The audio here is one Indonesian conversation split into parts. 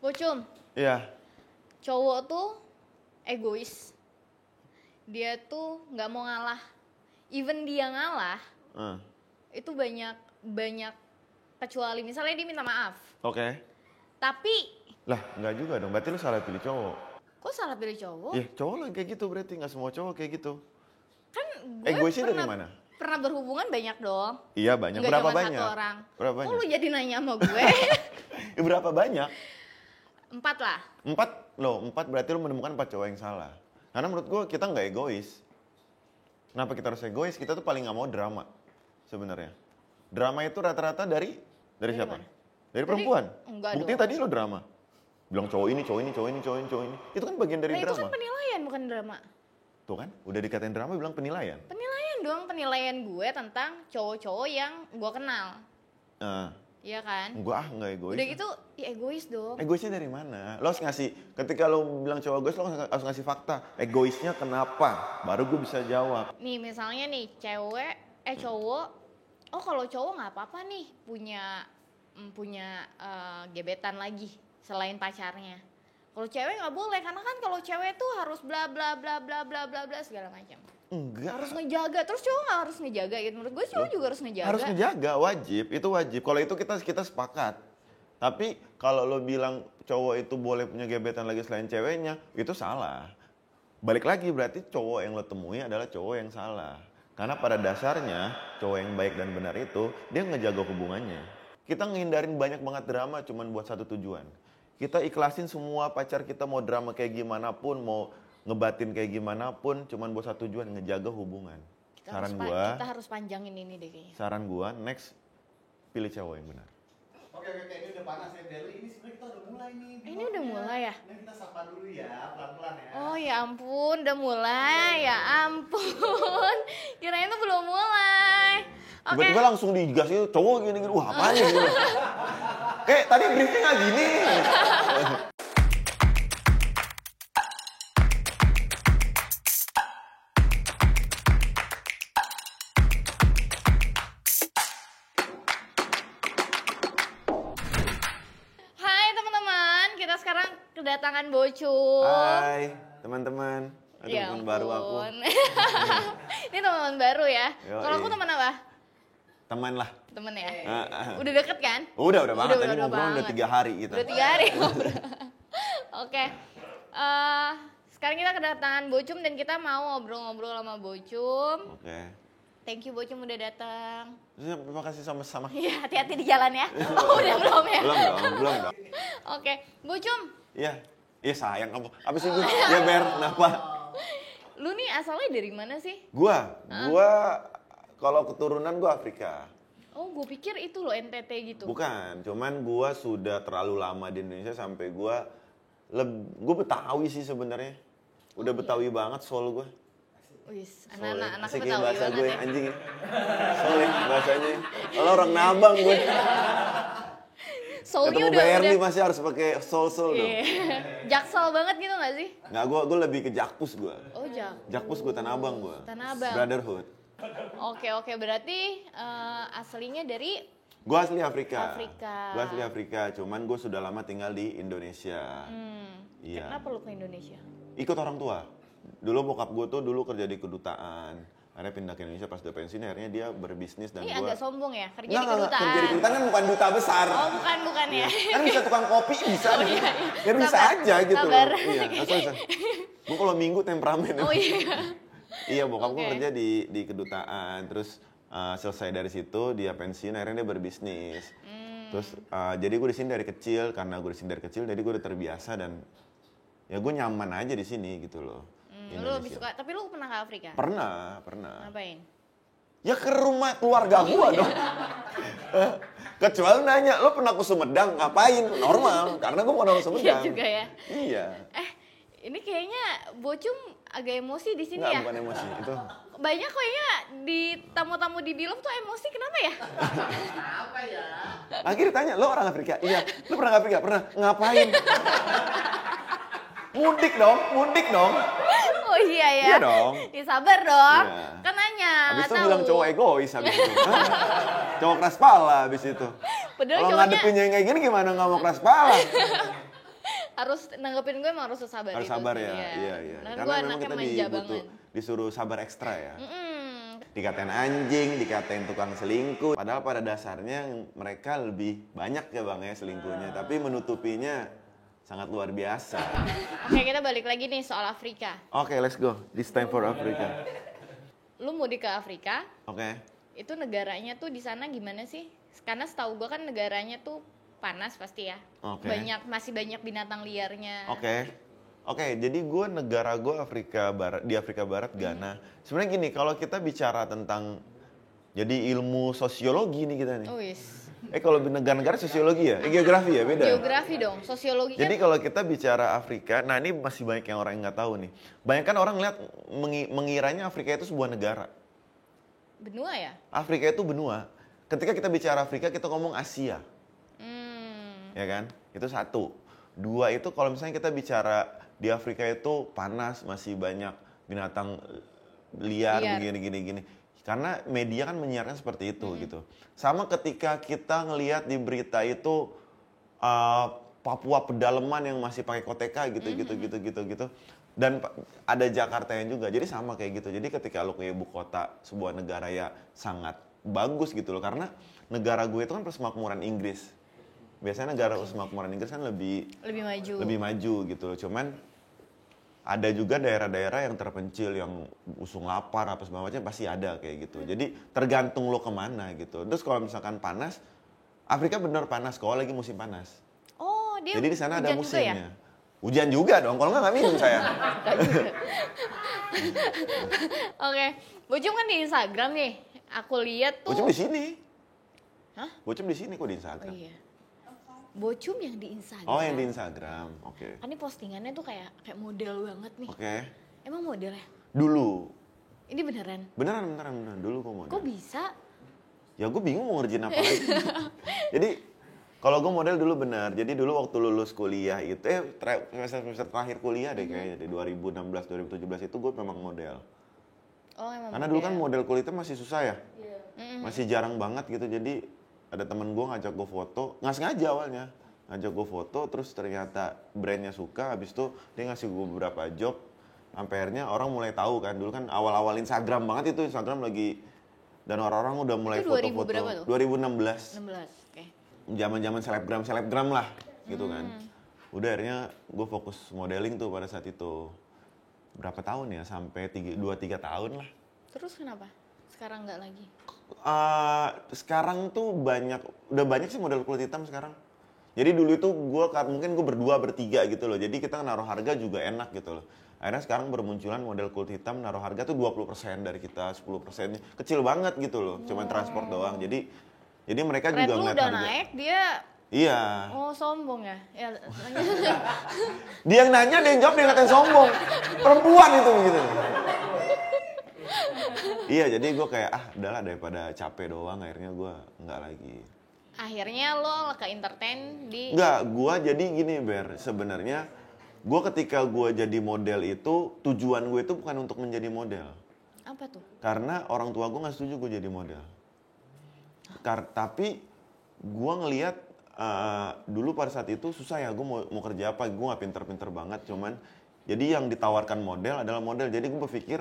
Bocum, Iya. cowok tuh egois. Dia tuh nggak mau ngalah. Even dia ngalah, itu banyak kecuali misalnya dia minta maaf. Oke. Tapi, Lah, enggak juga dong. Berarti lu salah pilih cowok. kok salah pilih cowok? Iya, cowok lah yang kayak gitu berarti. Nggak semua cowok kayak gitu. Kan gue Egoisnya dari mana? pernah berhubungan banyak dong. Iya, banyak. Nggak Berapa cuma banyak? satu orang. Berapa Kok banyak? lu jadi nanya sama gue? Berapa banyak? 4 lah. 4 berarti lu menemukan 4 cowok yang salah. Karena menurut gua kita nggak egois. Kenapa kita harus egois? Kita tuh paling nggak mau drama sebenarnya. Drama itu rata-rata dari siapa? mana? Dari perempuan. Enggak Buktinya dong. tadi lo drama. Bilang cowok ini. Itu kan bagian dari Nah, itu drama. kan penilaian bukan drama. Tuh kan, udah dikatain drama bilang penilaian. Penilaian dong, penilaian gue tentang cowok-cowok yang gue kenal. Nah, Iya kan? gua nggak egois. Udah gitu, ya egois dong. Egoisnya dari mana? Lo harus ngasih, ketika lo bilang cowok egois, lo harus ngasih fakta. Egoisnya kenapa? Baru gue bisa jawab. Nih misalnya nih cowok, oh kalau cowok nggak apa-apa nih punya gebetan lagi selain pacarnya. Kalau cewek nggak boleh karena kan kalau cewek tuh harus bla bla bla bla bla bla bla segala macam. Enggak. Harus ngejaga, terus cowok nggak harus ngejaga gitu. Menurut gue cowok juga harus ngejaga. Harus ngejaga, wajib. Itu wajib. Kalau itu kita sepakat. Tapi kalau lo bilang cowok itu boleh punya gebetan lagi selain ceweknya, itu salah. Balik lagi berarti cowok yang lo temui adalah cowok yang salah. Karena pada dasarnya cowok yang baik dan benar itu dia ngejaga hubungannya. Kita ngehindarin banyak banget drama cuman buat satu tujuan. Kita ikhlasin semua pacar kita mau drama kayak gimana pun, mau ngebatin kayak gimana pun, cuman buat satu tujuan, ngejaga hubungan. Kita harus panjangin ini deh kayaknya. Saran gua, next pilih cowok yang benar. Oke, ini udah panas ya Beli. Ini sebenarnya kita udah mulai nih. Ini udah mulai ya? Ini kita sapa dulu ya, pelan-pelan ya. Oh ya ampun, udah mulai, ya ampun. Kirain tuh belum mulai. Oke. Tiba-tiba langsung digas itu cowok gini-gini, wah apaan ya gitu. Kayak tadi briefing nggak gini. Hai teman-teman, kita sekarang kedatangan Bocum. Hai teman-teman. Aduh, Ya teman baru aku. ampun. Ini teman baru ya. Yoi. Kalau aku teman apa? Teman lah. Temen ya. Ah. Udah deket kan? Udah banget. Tadi udah ngobrol udah banget. 3 hari gitu. Udah 3 hari ngobrol. Oke. Sekarang kita kedatangan Bocum dan kita mau ngobrol-ngobrol sama Bocum. Oke. Thank you Bocum udah datang. Terima kasih sama-sama. Iya, hati-hati di jalan ya. Oh, udah belum ya? Belum dong. Oke, Bocum. Iya. Iya sayang kamu. Apa sih gue? Ya Ber, kenapa? Lu nih asalnya dari mana sih? Gua kalau keturunan gua Afrika. Oh, gue pikir itu loh NTT gitu. Bukan, cuman gua sudah terlalu lama di Indonesia sampai gua Betawi sih sebenarnya. Udah Betawi banget soul gua. Wis, Soleh. anak-anak Asik ya Betawi bahasa banget gue ya. anjing ya. Soleh bahasanya. Kalau orang Nabang gue. Soulnya Ketemu udah Berli masih harus pakai soul dong. Iya. Jaksel banget gitu gak sih? Nggak, gue lebih ke Jakpus gue. Oh, Jakpus gue Tanah Abang gue. Tanah Abang. Brotherhood. Oke, berarti aslinya dari Gue asli Afrika. Afrika. Gue asli Afrika, cuman gue sudah lama tinggal di Indonesia. Iya. Kenapa lu ke Indonesia? Ikut orang tua. Dulu bokap gue tuh dulu kerja di kedutaan. Akhirnya pindah ke Indonesia pas udah pensiun, akhirnya dia berbisnis dan Ini gue... agak sombong ya, kerja di Nggak, kedutaan. kerja di kedutaan kan bukan duta besar. Oh, bukan ya. Kan bisa tukang kopi, bisa. Ya bisa Sabar, aja gitu sabar. loh. Iya, asal. Gue kalau minggu temperamen. Oh iya. Iya, bokap gue Oke. kerja di kedutaan. Terus selesai dari situ dia pensiun, akhirnya dia berbisnis. Terus jadi gue di sini dari kecil, karena gue di sini dari kecil, jadi gue udah terbiasa dan ya gue nyaman aja di sini gitu loh. Lu lebih suka, tapi lu pernah ke Afrika? Pernah. Ngapain? Ya ke rumah keluarga gua dong. Kecuali nanya, lo pernah ke Sumedang ngapain? Normal, karena gua mau ke Iya Sumedang. juga ya. Iya. Ini kayaknya Bocum agak emosi di sini Enggak, ya. bukan emosi. Itu Banyak kayaknya di tamu-tamu di Bilom tuh emosi, kenapa ya? Apa ya? akhirnya tanya, lo orang Afrika? Iya. Lo pernah ke Afrika? Pernah. Ngapain? Mudik dong. Oh iya ya. Iya dong. Ya sabar dong. Iya. Kan nanya, Habis nggak itu tahu. bilang cowok egois habis itu. Hah? Cowok keras pala habis itu. Padahal Kalau cowoknya ngadepinnya yang kayak gini gimana nggak mau keras pala? harus nanggepin gue emang harus sabar Harus itu sabar sih, ya, iya. Karena Karena gue memang anaknya kita manja banget. disuruh sabar ekstra ya. Mm-mm. Dikatain anjing, dikatain tukang selingkuh. Padahal pada dasarnya mereka lebih banyak ya bang ya selingkuhnya. Tapi menutupinya sangat luar biasa. Oke, kita balik lagi nih soal Afrika. Oke, let's go. This time for Africa. Lu mudik ke Afrika, Oke. itu negaranya tuh di sana gimana sih? Karena setahu gue kan negaranya tuh panas pasti ya. Oke. Masih banyak binatang liarnya. Oke, jadi negara gue Afrika Barat, di Afrika Barat, Ghana. Sebenarnya gini, kalau kita bicara tentang jadi ilmu sosiologi nih kita nih. Oh yes. Kalau negara-negara sosiologi ya? Geografi ya, beda? Geografi dong, sosiologi Jadi kan. kalau kita bicara Afrika, nah ini masih banyak yang orang yang nggak tahu nih. Banyak kan orang lihat mengiranya Afrika itu sebuah negara. Benua ya? Afrika itu benua. Ketika kita bicara Afrika, kita ngomong Asia. Ya kan? Itu satu. Dua itu kalau misalnya kita bicara di Afrika itu panas, masih banyak binatang liar. Begini. Karena media kan menyiarkan seperti itu gitu. Sama ketika kita ngelihat di berita itu Papua pedalaman yang masih pakai koteka gitu. Dan ada Jakartanya juga. Jadi sama kayak gitu. Jadi ketika lu ke ibu kota sebuah negara ya sangat bagus gitu loh. Karena negara gue itu kan persemakmuran Inggris. Biasanya negara persemakmuran Inggris kan lebih maju gitu loh. Cuman ada juga daerah-daerah yang terpencil, yang usung lapar apa segala macam pasti ada kayak gitu. Jadi tergantung lo kemana gitu. Terus kalau misalkan panas, Afrika bener panas kalau lagi musim panas. Oh, dia Jadi di sana ada hujan juga ya? musimnya. Hujan juga dong, kalau nggak minum saya. Oke, Bocum kan di Instagram nih. Aku lihat tuh. Bocum di sini. Hah? Bocum di sini kok di Instagram. Oh iya. Bocum yang di Instagram. Oh, yang di Instagram. Oke. Kan ini postingannya tuh kayak model banget nih. Oke. Emang modelnya? Dulu. Ini beneran? Beneran. Dulu gue model. Kok bisa? Ya gue bingung mau ngerjain apa lagi. Jadi kalau gue model dulu benar. Jadi dulu waktu lulus kuliah itu, semester terakhir kuliah deh kayaknya. Di 2016, 2017 itu gue memang model. Oh, emang Karena dulu kan model kulitnya masih susah ya. Masih jarang banget gitu. Jadi ada temen gue ngajak gue foto. Nggak sengaja awalnya. Ngajak gue foto, terus ternyata brandnya suka. Habis itu dia ngasih gue beberapa job. Sampai akhirnya orang mulai tahu kan. Dulu kan awal-awal Instagram banget itu. Instagram lagi. Dan orang-orang udah mulai itu 2000 foto-foto. berapa tuh? 2016. 16, oke. Zaman-zaman selebgram lah gitu kan. Udah akhirnya gue fokus modeling tuh pada saat itu. Berapa tahun ya? Sampai 2-3 tahun lah. Terus kenapa? Sekarang nggak lagi? Sekarang tuh udah banyak sih model kulit hitam sekarang. Jadi dulu itu mungkin gue berdua bertiga gitu loh. Jadi kita naruh harga juga enak gitu loh. Akhirnya sekarang bermunculan model kulit hitam naruh harga tuh 20% dari kita, 10%. Kecil banget gitu loh. Cuman transport doang. Jadi mereka Red juga lu ngeliat udah harga. naik, dia Iya. oh sombong ya? Ya Dia yang nanya, dia yang jawab, dia ngatain sombong. Perempuan itu gitu. Iya, jadi gue kayak udahlah daripada capek doang, akhirnya gue nggak lagi. akhirnya lo ke entertain di Nggak, gue jadi gini Ber, sebenarnya gue ketika gue jadi model itu, tujuan gue itu bukan untuk menjadi model. apa tuh? Karena orang tua gue nggak setuju gue jadi model. Tapi gue ngelihat dulu pada saat itu susah ya, gue mau kerja apa, gue nggak pinter-pinter banget, cuman jadi yang ditawarkan model adalah model. Jadi gue berpikir,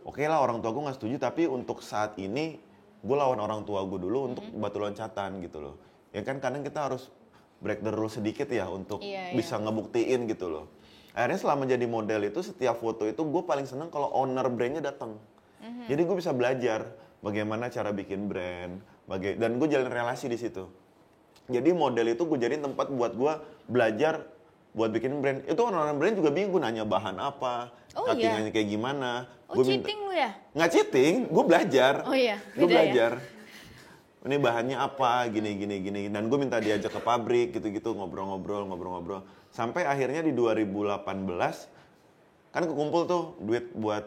oke lah orang tua gue nggak setuju, tapi untuk saat ini gue lawan orang tua gue dulu untuk batu loncatan gitu loh. Ya kan kadang kita harus break the rule sedikit ya untuk bisa ngebuktiin gitu loh. Akhirnya selama jadi model itu setiap foto itu gue paling seneng kalau owner brandnya datang. Jadi gue bisa belajar bagaimana cara bikin brand, dan gue jalin relasi di situ. Jadi model itu gue jadiin tempat buat gue belajar buat bikin brand. Itu orang-orang brand juga bingung, gue nanya bahan apa, cuttingannya kayak gimana. Oh, cheating lu ya? Nggak cheating, gue belajar. Oh iya, Gue beda belajar. Ini bahannya apa, gini. Dan gue minta diajak ke pabrik gitu-gitu, ngobrol-ngobrol. Sampai akhirnya di 2018, kan kekumpul tuh duit buat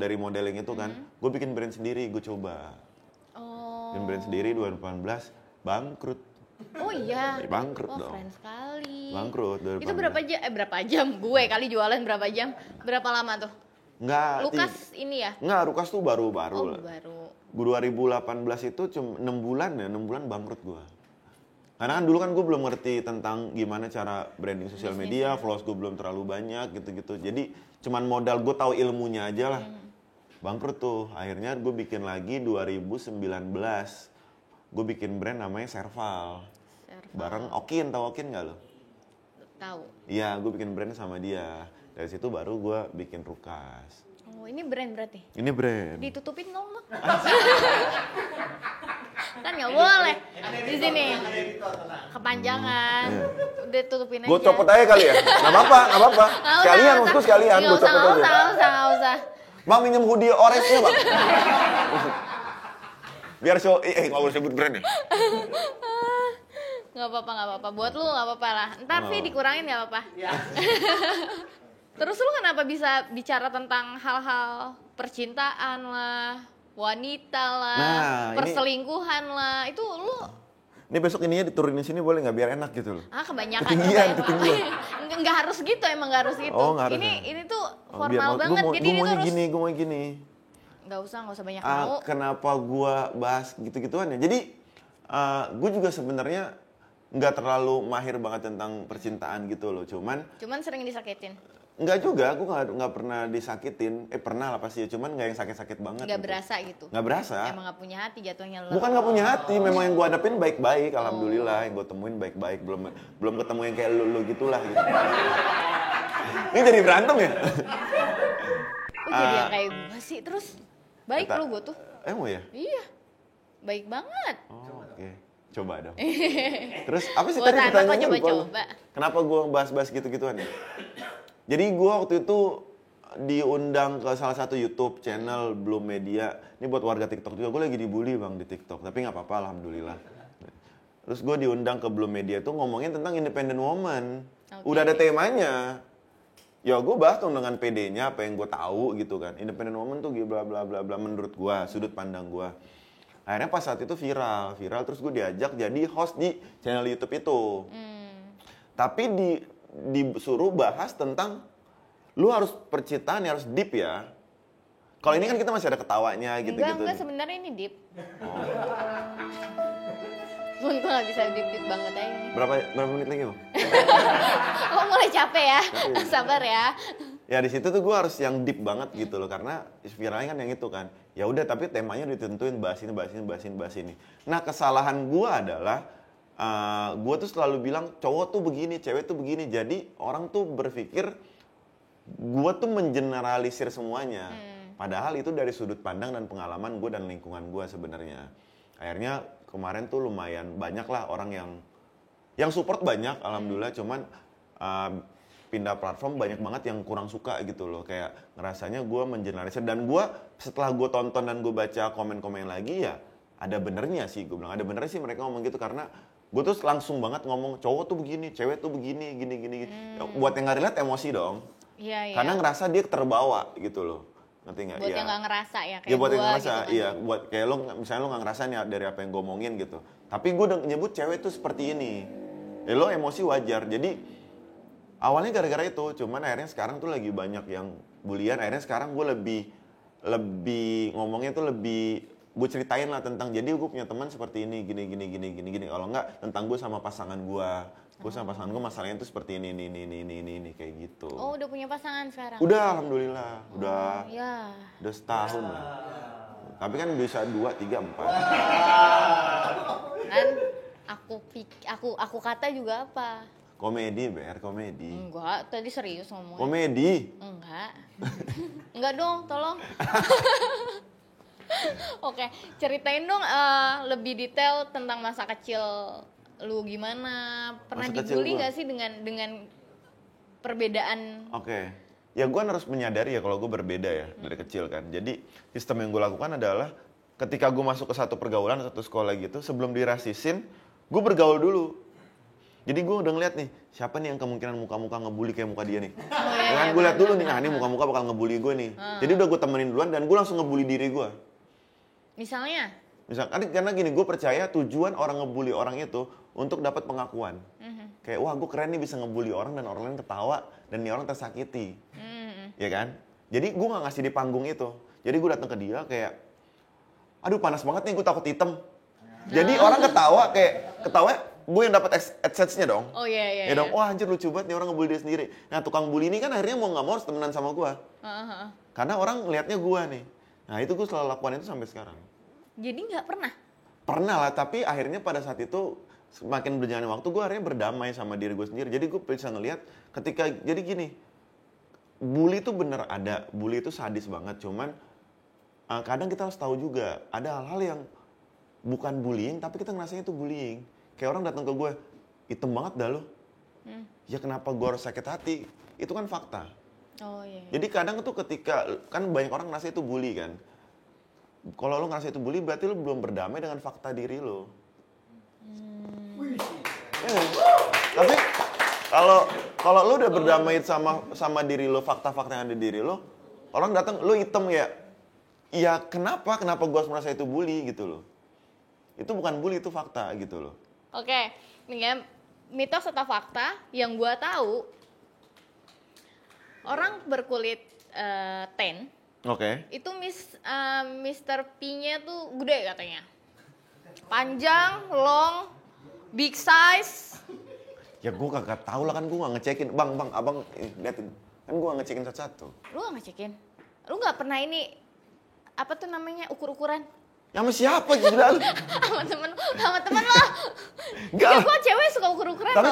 dari modeling itu kan. Gue bikin brand sendiri, gue coba. Bikin brand sendiri 2018, bangkrut. Oh iya. Bangkrut dong. Keren sekali. Bangkrut 2018. Itu berapa jam? Gue kali jualan berapa jam? Berapa lama tuh? Enggak. Lukas ini ya? Enggak, Lukas tuh baru. Oh, baru. 2018 itu cuma 6 bulan bangkrut gua. Karena kan dulu kan gue belum ngerti tentang gimana cara branding sosial media, followers gue belum terlalu banyak gitu-gitu. Jadi cuman modal gue tahu ilmunya aja lah. Bangkrut tuh. Akhirnya gue bikin lagi 2019. Gue bikin brand namanya Serval. Bareng Okin, tahu Okin nggak lo? Tahu. Iya, gue bikin brand sama dia. Dari situ baru gue bikin Rukas. Oh, ini brand berarti? Ini brand. Ditutupin dong. Kan nggak boleh. Di sini. Kepanjangan. Udah tutupin aja. Gue copot aja kali ya? Nggak apa-apa, nggak apa-apa. Sekalian, maksudku sekalian, gue copot aja. Nggak usah. Bang, minjem hoodie orange-nya, Bang. Biar show, nggak boleh sebut brand ya? Nggak apa-apa. Buat lu nggak apa-apa lah. Ntar sih dikurangin nggak apa-apa. Terus lu kenapa bisa bicara tentang hal-hal percintaan lah, wanita lah, perselingkuhan lah, itu lu... Ini besok ininya diturunin sini boleh nggak biar enak gitu loh? Kebanyakan. Ketinggian. Nggak harus gitu, emang nggak harus gitu. Oh, nggak harus. Ini tuh formal banget, jadi gue ini maunya tuh harus... gue mau gini. Nggak usah banyak mau. Kenapa gue bahas gitu-gituan ya? Jadi gue juga sebenarnya nggak terlalu mahir banget tentang percintaan gitu loh, cuman sering disakitin. Enggak juga, aku nggak pernah disakitin. Pernah lah pasti ya, cuman nggak yang sakit-sakit banget. Nggak gitu. Berasa gitu? Nggak berasa. Emang nggak punya hati jatuhnya lo? Bukan nggak punya hati, memang yang gue hadapin baik-baik, alhamdulillah. Yang gue temuin baik-baik, belum ketemu yang kayak lu gitulah. Gitu. Ini jadi berantem ya? Jadi yang kayak gue sih, terus baik lu gue tuh. Emang ya? Iya, baik banget. Oh, oke. Coba dong. Terus apa sih tadi pertanyaannya? Coba. Kenapa gue bahas-bahas gitu-gituan ya? Jadi gue waktu itu diundang ke salah satu YouTube channel Bloom Media. Ini buat warga TikTok juga. Gue lagi dibully bang di TikTok, tapi nggak apa-apa, alhamdulillah. Terus gue diundang ke Bloom Media tuh ngomongin tentang independent woman. Udah ada temanya. Ya gue bahas tuh dengan PD-nya apa yang gue tahu gitu kan. Independent woman tuh bla bla bla bla menurut gue, sudut pandang gue. Akhirnya pas saat itu viral terus gue diajak jadi host di channel YouTube itu. Tapi disuruh bahas tentang lu harus percintaan harus deep ya. Kalau ini kan kita masih ada ketawanya gitu-gitu. Enggak sebenarnya ini deep. Gue nggak bisa deep banget aja nih. Berapa menit lagi, Bang? Oh, mulai capek ya. Sabar ya. Ya di situ tuh gue harus yang deep banget gitu loh, karena viralnya kan yang itu kan. Ya udah, tapi temanya ditentuin bahas ini. Nah, kesalahan gue adalah gue tuh selalu bilang cowok tuh begini, cewek tuh begini. Jadi orang tuh berpikir gue tuh mengeneralisir semuanya. Padahal itu dari sudut pandang dan pengalaman gue dan lingkungan gue sebenarnya. Akhirnya kemarin tuh lumayan banyak lah orang yang support banyak, alhamdulillah. Cuman pindah platform banyak banget yang kurang suka gitu loh. Kayak ngerasanya gue mengeneralisir. Dan gue setelah gue tonton dan gue baca komen-komen lagi ya ada benernya sih. Gue bilang ada benernya sih mereka ngomong gitu, karena gue tuh langsung banget ngomong cowok tuh begini, cewek tuh begini, gini. Buat yang nggak relate emosi dong. Iya. Karena ngerasa dia terbawa gitu loh. Ngerti nggak? Buat yang nggak ngerasa ya kayak ya, buat yang ngerasa, gitu kan. iya. Buat kayak lo, misalnya lo nggak ngerasa nih dari apa yang gue omongin gitu. Tapi gue udah nyebut cewek tuh seperti ini. Ya lo emosi wajar. Jadi awalnya gara-gara itu, cuman akhirnya sekarang tuh lagi banyak yang bulian. Akhirnya sekarang gue lebih ngomongnya tuh lebih gue ceritain lah tentang jadi gue punya teman seperti ini gini. Kalau enggak tentang gue sama pasangan gue sama pasangan gue masalahnya tuh seperti ini kayak gitu. Oh, udah punya pasangan sekarang? Udah, alhamdulillah. Udah setahun lah. Tapi kan bisa 2, 3, 4. Kan aku kata juga apa? Komedi, komedi. Enggak, tadi serius ngomongnya. Komedi? Enggak. Enggak dong, tolong. Oke, ceritain dong lebih detail tentang masa kecil lu gimana? Pernah dibully nggak sih dengan perbedaan? Oke. Ya gue harus menyadari ya kalau gue berbeda ya dari kecil kan. Jadi sistem yang gue lakukan adalah ketika gue masuk ke satu pergaulan, satu sekolah gitu, sebelum dirasisin, gue bergaul dulu. Jadi gue udah ngeliat nih, siapa nih yang kemungkinan muka-muka ngebully kayak muka dia nih. Kan gue liat dulu nih, nah ini muka-muka bakal ngebully gue nih. Jadi udah gue temenin duluan dan gue langsung ngebully diri gue. Misalnya, karena gini, gue percaya tujuan orang ngebully orang itu untuk dapat pengakuan. Kayak, wah gue keren nih bisa ngebully orang dan orang lain ketawa dan nih orang tersakiti. Ya kan? Jadi gue gak ngasih di panggung itu. Jadi gue datang ke dia kayak, aduh panas banget nih, gue takut hitam. Jadi orang ketawa gue yang dapat AdSense-nya dong. Oh iya. Ya dong, wah anjir lucu banget nih orang ngebully dia sendiri. Nah tukang bully ini kan akhirnya mau nggak mau harus temenan sama gue. Karena orang ngelihatnya gue nih. Nah itu gue selalu lakukan itu sampai sekarang. Jadi nggak pernah? Pernah lah, tapi akhirnya pada saat itu semakin berjalannya waktu gue akhirnya berdamai sama diri gue sendiri. Jadi gue bisa ngelihat ketika, jadi gini, bully itu bener ada, bully itu sadis banget. Cuman kadang kita harus tahu juga ada hal-hal yang bukan bullying, tapi kita ngerasanya itu bullying. Kayak orang datang ke gue, hitam banget dah lo. Ya kenapa gue harus sakit hati? Itu kan fakta. Oh iya. Jadi kadang tuh ketika, kan banyak orang ngerasa itu bully kan. Kalau lo ngerasa itu bully, berarti lo belum berdamai dengan fakta diri lo. Ya, tapi kalau lo udah berdamai sama diri lo, fakta-fakta yang ada di diri lo, orang datang, lo hitam ya. Ya kenapa gue harus merasa itu bully gitu loh. Itu bukan bully, itu fakta gitu loh. Oke, nih ya, mitos atau fakta yang gua tahu, orang berkulit tan, itu Mr. P-nya tuh gede katanya. Panjang, long, big size. Ya gue kagak tahu lah, kan gue gak ngecekin. Bang, abang liatin. Kan gue gak ngecekin satu-satu. Lu gak ngecekin? Lu gak pernah ini, apa tuh namanya, ukur-ukuran? Ya sama siapa gila lu? sama temen lo. Enggak, gua cewek suka ukur-ukuran. Tapi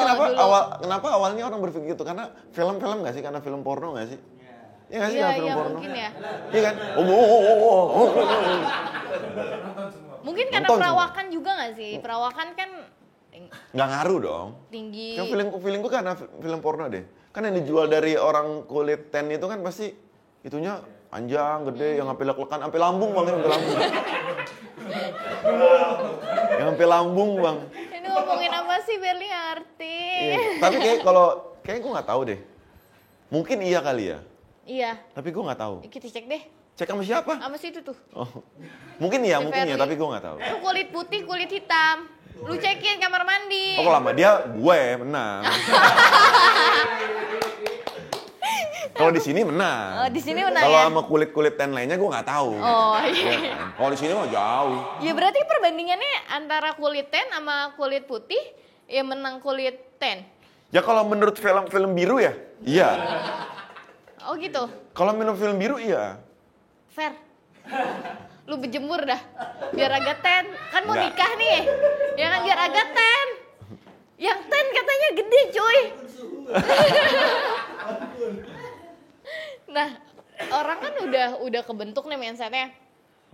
kenapa awalnya orang berpikir gitu? Karena film-film gak sih? Karena film porno gak sih? Iya gak sih? Iya, film porno? mungkin ya. Iya kan? Mungkin karena Nonton perawakan juga gak sih? Perawakan kan nggak ngaruh dong. tinggi. Kan feeling gue karena film porno deh. Kan yang dijual dari orang kulit tan itu kan pasti itunya panjang, gede, yang sampai lek-lekan, sampai lambung bang, sampai lambung. Yang sampai lambung bang. Ini ngomongin apa sih Berli ngerti? Iya. Tapi kayak gue nggak tahu deh. Mungkin iya kali ya. Iya. Tapi gue nggak tahu. Kita cek deh. Cek sama siapa? Sama situ tuh. Oh. Mungkin iya, Si mungkin ya, Verly. tapi gue nggak tahu. Lu kulit putih, kulit hitam. Lu cekin kamar mandi. Oh, kalau sama dia gue menang. Kalau di sini menang. Oh, di sini menang Kalau ya? sama kulit-kulit tan lainnya gue nggak tahu. Oh Iya iya. kan? Kalau di sini mah jauh. Ya berarti perbandingannya antara kulit tan sama kulit putih, ya menang kulit tan. Ya kalau menurut film biru ya, iya. Oh gitu. Kalau menurut film biru iya. Fair. Lu berjemur dah. Biar agak tan. Kan mau Enggak. nikah nih. Ya kan biar agak tan. Yang tan katanya gede cuy. Nah, orang kan udah kebentuk nih mindsetnya.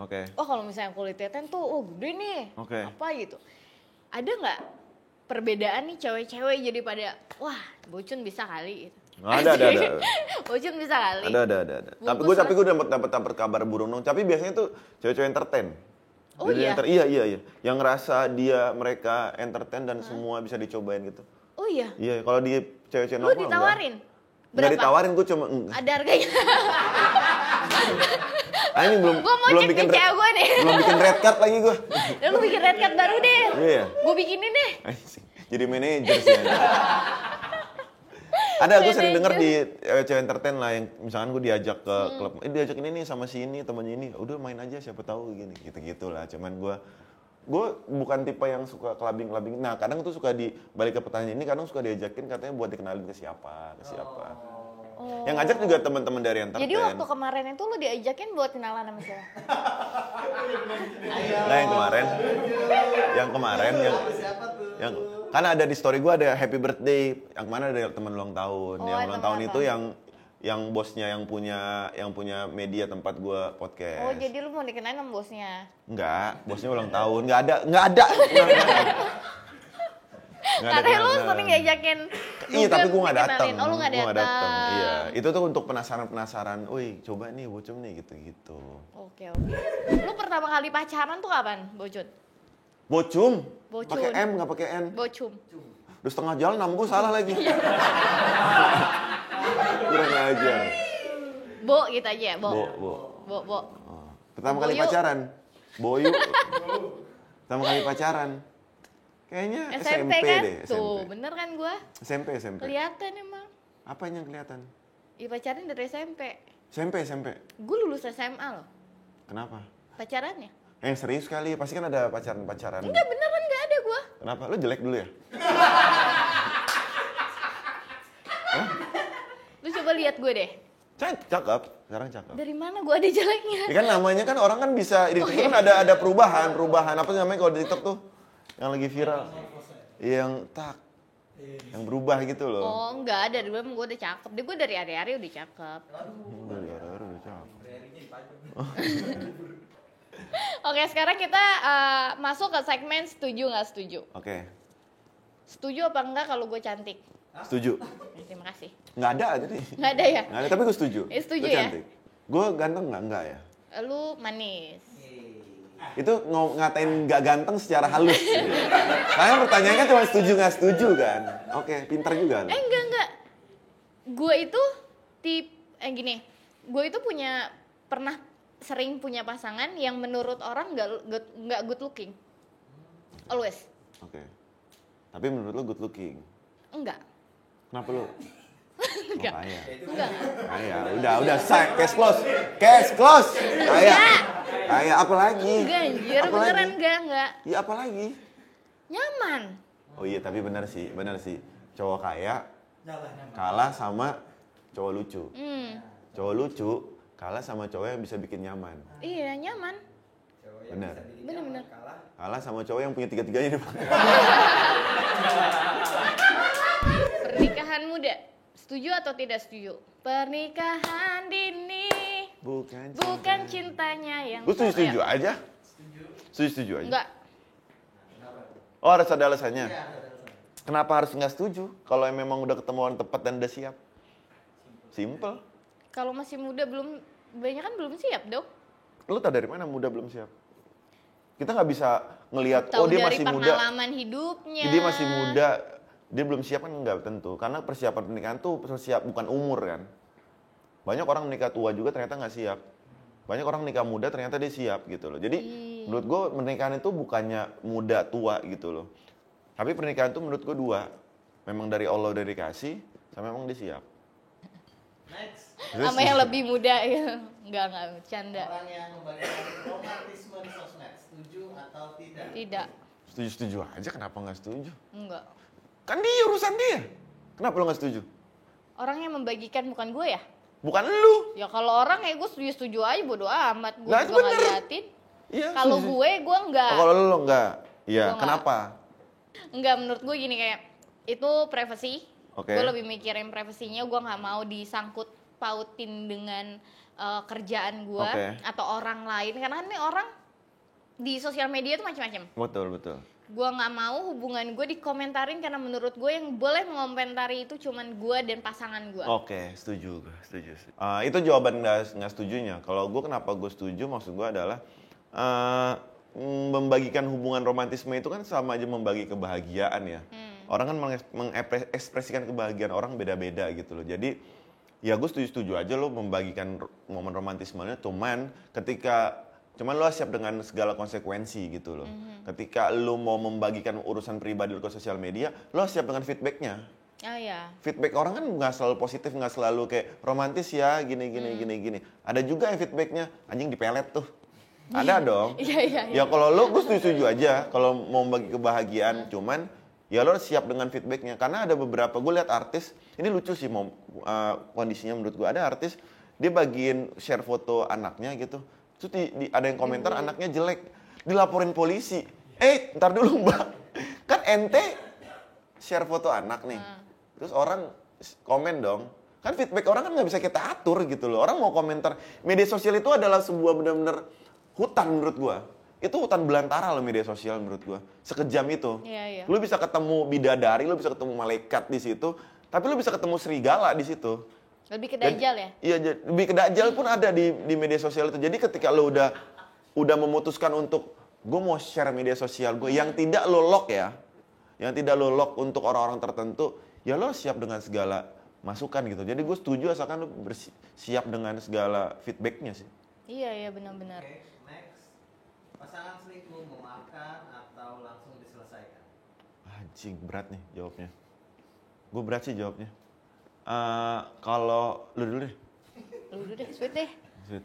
Oke. Oh kalau misalnya kulitnya tan tuh, oh gede nih. Oke. Apa gitu. Ada nggak perbedaan nih cewek-cewek jadi pada, wah bocun bisa kali gitu. Ada. Bocun bisa kali. Ada. Bungkus Tapi gue dapat kabar burung dong. Tapi biasanya tuh cewek-cewek entertain. Oh Jadi iya? Iya. Yang ngerasa mereka entertain dan semua bisa dicobain gitu. Oh iya? Iya, kalau di cewek-cewek Lu normal ditawarin? Enggak ditawarin, gue cuma Ada harganya? ini belum Gua mau belum cek bikin nih cewek gue nih. belum bikin red card lagi gue. Dan lu bikin red card baru deh. Iya. Gue bikinin deh. Jadi manajer sih. Ada, gue sering denger di cewek entertain lah yang misalkan gue diajak ke klub, diajak ini nih sama si ini, temannya ini, udah main aja siapa tahu gini, gitu-gitu lah. Cuman gue bukan tipe yang suka clubbing. Nah, kadang tuh suka balik ke pertanyaan ini, kadang suka diajakin katanya buat dikenalin ke siapa. Oh. Yang ngajak juga teman-teman dari entertain. Jadi waktu kemarin itu lu diajakin buat kenalan sama siapa? Nah, yang kemarin yang kan ada di story gue ada happy birthday, yang mana ada teman ulang tahun. Oh, Yang teman ulang tahun ulang itu tahun. yang bosnya yang punya media tempat gue podcast. Oh jadi lu mau dikenalin sama bosnya? Enggak, bosnya ulang tahun. Enggak ada. Katanya lu sering diajakin. Iya, tapi gue nggak dikenalin. datang. Oh lu nggak datang. Iya, itu tuh untuk penasaran. Wih, coba nih bocum nih gitu. Oke. Lu pertama kali pacaran tuh kapan, Bocun? Bocum? Bocun. Pakai M nggak pakai N? Bocum. Udah setengah jalan, nama gue salah lagi. Kurang aja. Bo gitu aja ya, Bo. Bo. Bo. Oh. Pertama kali Boyu. pacaran. Boyu. Pertama kali pacaran. Kayaknya SMP kan? deh. Tuh, bener kan gua? SMP. Kelihatan emang. Apa yang kelihatan? Iya pacaran dari SMP. SMP. Gue lulus SMA loh. Kenapa? Pacarannya. Serius kali, pasti kan ada pacaran-pacaran. Enggak beneran nggak ada gue. gue. Kenapa? Lu jelek dulu ya? Lu coba lihat gue deh. Cakep, sekarang cakep. Dari mana gue ada jeleknya? Ya kan namanya kan orang kan bisa di TikTok kan ada perubahan apa sih namanya kalau di TikTok tuh yang lagi viral. Yang yang berubah gitu loh. Oh enggak, dari dulu gue udah cakep. Gue dari hari-hari udah cakep. Dari hari-hari udah cakep. Oke, sekarang kita masuk ke segmen setuju nggak setuju. Oke, Setuju apa enggak kalau gue cantik? setuju. Terima kasih. Nggak ada jadi. Nggak ada ya? Nggak ada, tapi gue setuju. Setuju Lu ya? cantik. Gue ganteng nggak ya? Lu manis. Itu ngatain nggak ganteng secara halus. Karena pertanyaannya kan cuma setuju nggak setuju kan? Oke, pintar juga. Enggak. Gue itu gini. Gue itu pernah sering punya pasangan yang menurut orang nggak good looking. Always. Oke. Tapi menurut lo good looking? Enggak. Kenapa lo? Enggak. Kaya. Enggak. Kaya. Udah. Cash close. Kaya. Kaya. Apa lagi? Enggak anjir, Apa beneran lagi? enggak. Ya apa lagi? Nyaman. Oh iya, tapi benar sih. Cowok kaya kalah sama cowok lucu. Cowok lucu kalah sama cowok yang bisa bikin nyaman. Iya, nyaman. Benar. Bener. Kalah sama cowok yang punya tiga-tiganya. Pernikahan muda, setuju atau tidak setuju? Pernikahan dini bukan cintanya yang Gue setuju aja. Setuju aja. Enggak. Oh, harus ada alasannya. Kenapa harus nggak setuju? Kalau memang udah ketemu orang tepat dan udah siap. Simple. Kalau masih muda banyak kan belum siap dong. Lu tau dari mana muda belum siap? Kita nggak bisa ngelihat, Tahu oh dia dari masih muda. pengalaman hidupnya. Dia masih muda, dia belum siap kan nggak tentu. Karena persiapan pernikahan tuh siap bukan umur kan. Banyak orang menikah tua juga ternyata nggak siap. Banyak orang nikah muda ternyata dia siap gitu loh. Jadi menurut gue pernikahan itu bukannya muda tua gitu loh. Tapi pernikahan itu menurut gue dua. Memang dari Allah udah dikasih, sama memang dia siap. Next. Sama yang lebih muda ya. Enggak, bercanda. Orang yang membagikan romantisme di sosmed, setuju atau tidak? Tidak. Setuju aja, kenapa nggak setuju? Enggak. Kan dia urusan dia. Kenapa lo nggak setuju? Orang yang membagikan bukan gue ya? Bukan lu. Ya kalau orang ya gue setuju aja, bodo amat. Gue Nah, juga nggak bener. liatin. Iya. Kalau setuju. gue enggak. Oh, kalau lo enggak. Iya, Gua nggak. kenapa? Enggak, menurut gue gini kayak itu privasi. Oke. Gue lebih mikirin privasinya. Gue nggak mau disangkut pautin dengan kerjaan gue Oke. atau orang lain. Karena kan nih orang di sosial media tuh macam-macam. Betul. Gue nggak mau hubungan gue dikomentarin karena menurut gue yang boleh mengomentari itu cuman gue dan pasangan gue. Oke, setuju. Itu jawaban nggak setujunya. Kalau gue kenapa gue setuju, maksud gue adalah membagikan hubungan romantisme itu kan sama aja membagi kebahagiaan ya. Orang kan mengekspresikan kebahagiaan orang beda-beda gitu loh. Jadi ya gue setuju aja lo membagikan momen romantismenya, cuman lo siap dengan segala konsekuensi gitu loh. Ketika lo mau membagikan urusan pribadi lo ke sosial media, lo siap dengan feedbacknya. Oh ya. Feedback orang kan nggak selalu positif, nggak selalu kayak romantis ya, gini. Ada juga yang feedbacknya, anjing dipelet tuh. Ada dong. Iya. Ya kalau lo, gue setuju aja kalau mau bagi kebahagiaan, cuman ya lo siap dengan feedbacknya. Karena ada beberapa, gue lihat artis, ini lucu sih kondisinya menurut gue. Ada artis, dia bagiin share foto anaknya gitu. Terus ada yang komentar anaknya jelek, dilaporin polisi. Ntar dulu mbak, kan ente share foto anak nih. Terus orang komen dong. Kan feedback orang kan nggak bisa kita atur gitu loh. Orang mau komentar. Media sosial itu adalah sebuah benar-benar hutan menurut gua. Itu hutan belantara loh media sosial menurut gua. Sekejam itu. Iya. Lu bisa ketemu bidadari, lu bisa ketemu malaikat di situ. Tapi lu bisa ketemu serigala di situ. Lebih ke dajjal ya? Iya, lebih ke dajjal pun ada di media sosial itu. Jadi ketika lu udah memutuskan untuk gue mau share media sosial gue yang tidak lo lock ya. Yang tidak lo lock untuk orang-orang tertentu, ya lo siap dengan segala masukan gitu. Jadi gue setuju asalkan lo siap dengan segala feedbacknya sih. Iya benar-benar. Oke, next. Pasangan selingkuh memaafkan atau langsung diselesaikan? Anjing, berat nih jawabnya. Gue berat sih jawabnya. Kalau lu dulu deh. Lu dulu deh, sweet deh. Sweet.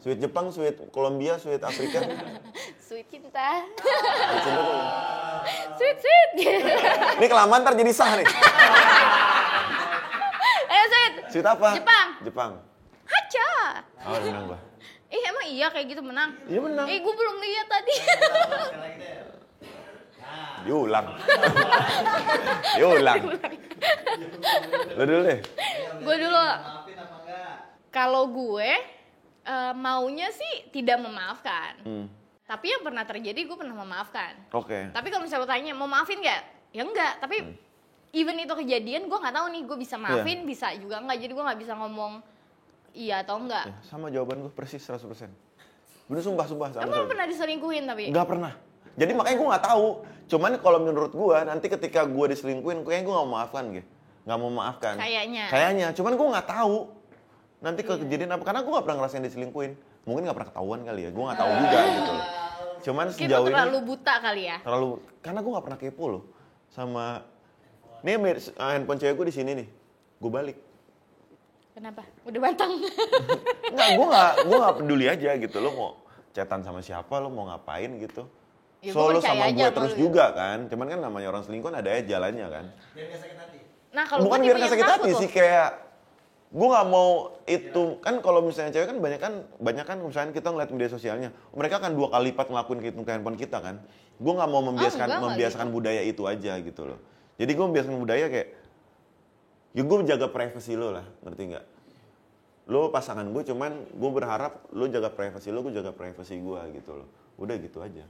Sweet Jepang, sweet Kolombia, sweet Afrika. Sweet cinta. Sweet cinta tuh. Sweet. Ini kelamaan ntar jadi sah nih. Sweet. Sweet apa? Jepang. Jepang. Hacha. Oh, udah menang gua. Emang iya kayak gitu menang? Iya menang. Gue belum lihat tadi. Sekali lagi deh. Nah, Diulang. Diulang. Lu dulu deh. Gue dulu. maafin apa enggak? Kalau gue maunya sih tidak memaafkan. Hmm. Tapi yang pernah terjadi gue pernah memaafkan. Oke. Tapi kalau misalnya lo tanya mau maafin nggak? Ya enggak. Tapi even itu kejadian gue nggak tahu nih gue bisa maafin bisa juga enggak. Jadi gue nggak bisa ngomong iya atau enggak. Ya, sama jawaban gue persis 100%. Bener sumpah sama. Emang lo pernah diselingkuhin tapi? Enggak pernah. Jadi makanya gue nggak tahu. Cuman kalau menurut gue nanti ketika gue diselingkuhin, kayaknya gue nggak mau maafkan gitu. Nggak mau maafkan. Kayaknya. Cuman gue nggak tahu. Nanti kejadian apa? Karena gue nggak pernah ngerasain diselingkuhin. Mungkin nggak pernah ketahuan kali ya. Gue nggak tahu juga gitu loh. Cuman Mungkin sejauh lo ini terlalu buta kali ya? karena gue nggak pernah kepo loh sama. Nih handphone cewek gue di sini nih. Gue balik. Kenapa? Udah matang. Enggak, gue nggak peduli aja gitu. Lo mau chatan sama siapa, lo mau ngapain gitu. Ya, Solo percaya sama aja gue sama terus lu ya. juga kan. Cuman kan namanya orang selingkuh ada aja jalannya kan. Biar gak sakit hati. Nah kalau Bukan gue biar tipe nggak yang sakit takut hati loh. sih, kayak gue nggak mau itu kan. Kalau misalnya cewek kan banyak kan misalnya kita ngeliat media sosialnya, mereka kan 2 kali lipat ngelakuin ke handphone kita kan. Gue nggak mau membiasakan gitu. budaya itu aja gitu loh. Jadi gue membiasakan budaya kayak ya gue menjaga privasi lo lah, ngerti nggak? Lo pasangan gue, cuman gue berharap lo jaga privasi lo, gue jaga privasi gue gitu loh. Udah gitu aja.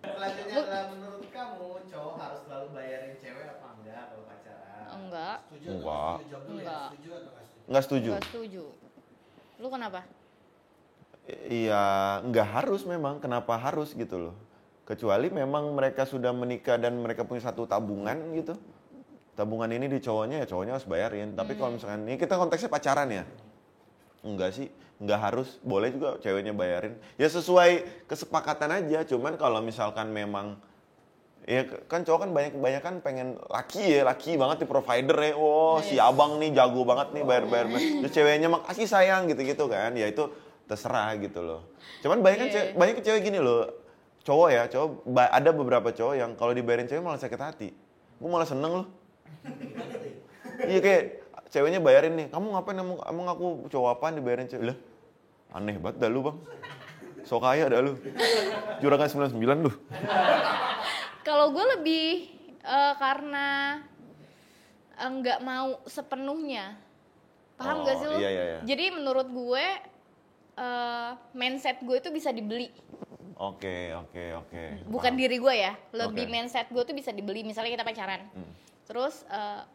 Selanjutnya adalah menurut kamu cowok harus selalu bayarin cewek apa enggak kalau pacaran? Enggak. Setuju Enggak. atau setuju? Jawab dulu ya. Enggak. Setuju atau nggak setuju? Nggak setuju. Gak setuju. Lu kenapa? Iya, nggak harus memang. Kenapa harus gitu loh? Kecuali memang mereka sudah menikah dan mereka punya satu tabungan gitu. Tabungan ini di cowoknya, ya cowoknya harus bayarin. Tapi kalau misalkan ini kita konteksnya pacaran ya, enggak sih, nggak harus. Boleh juga ceweknya bayarin. Ya sesuai kesepakatan aja. Cuman kalau misalkan memang ya kan cowok kan banyak kan pengen laki banget nih provider ya. Oh, si abang nih jago banget nih bayar. Terus ceweknya makasih sayang gitu-gitu kan. Ya itu terserah gitu loh. Cuman banyak cewek gini loh. Cowok ada beberapa cowok yang kalau dibayarin cewek malah sakit hati. Gue malah seneng loh. Iya kayak ceweknya bayarin nih. Kamu ngapain emang aku cowok apaan dibayarin cewek? Lah, aneh banget dah lu, Bang. So kaya dah lu. Juragan 99 lu. Kalau gue lebih karena nggak mau sepenuhnya. Paham gak sih lu? Iya. Jadi menurut gue mindset gue itu bisa dibeli. Oke. Bukan diri gue ya. Oke. Lebih mindset gue tuh bisa dibeli. Misalnya kita pacaran. Terus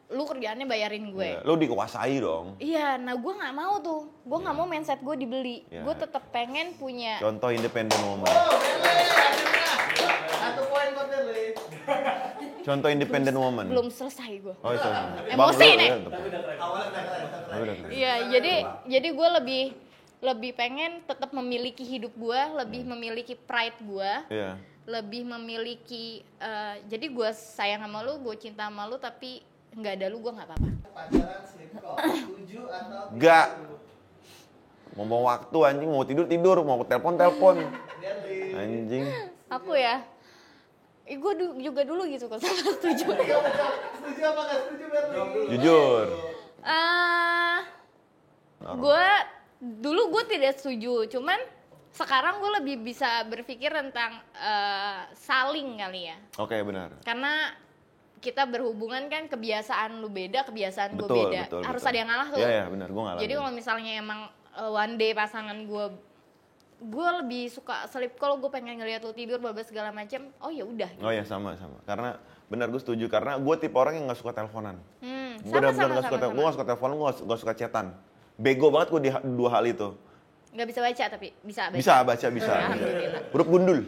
lu kerjaannya bayarin gue. Ya, lu dikuasai dong. Iya, nah gue nggak mau tuh. Gue nggak mau mindset gue dibeli. Iya. Gue tetap pengen punya. Contoh independent woman. Oh, Berli, akhirnya. 1 poin buat Berli. Contoh independent woman. Belum selesai gue. Oh, itu. Emosi nih. Awalnya udah keren. Iya, jadi gue lebih pengen tetap memiliki hidup gue, lebih memiliki pride gue, Iya. lebih memiliki. Jadi gue sayang sama lu, gue cinta sama lu, tapi nggak ada lu gue nggak apa-apa. Pacaran sleep call, setuju atau tidak? Nggak. Mau waktu anjing, mau tidur, mau telepon. Berli. Anjing. Aku ya, gue juga dulu gitu kok sama setuju. Setuju apa nggak setuju Berli? Jujur. Gue dulu gue tidak setuju, cuman sekarang gue lebih bisa berpikir tentang saling kali ya. Oke, benar. Karena kita berhubungan kan kebiasaan lu beda, kebiasaan gue Betul, beda. betul, Harus betul. ada yang ngalah tuh. Iya, benar. Gue ngalah. Jadi kalau misalnya emang one day pasangan gue lebih suka sleep call, gue pengen ngeliat lu tidur babas segala macem. Oh ya udah. Oh ya sama. Karena benar gue setuju karena gue tipe orang yang nggak suka teleponan. Gue Sama. nggak suka telepon, gue nggak suka chatan. Bego banget gue di 2 hal itu. Nggak bisa baca tapi bisa baca. Bisa baca. Alhamdulillah. Huruf gundul.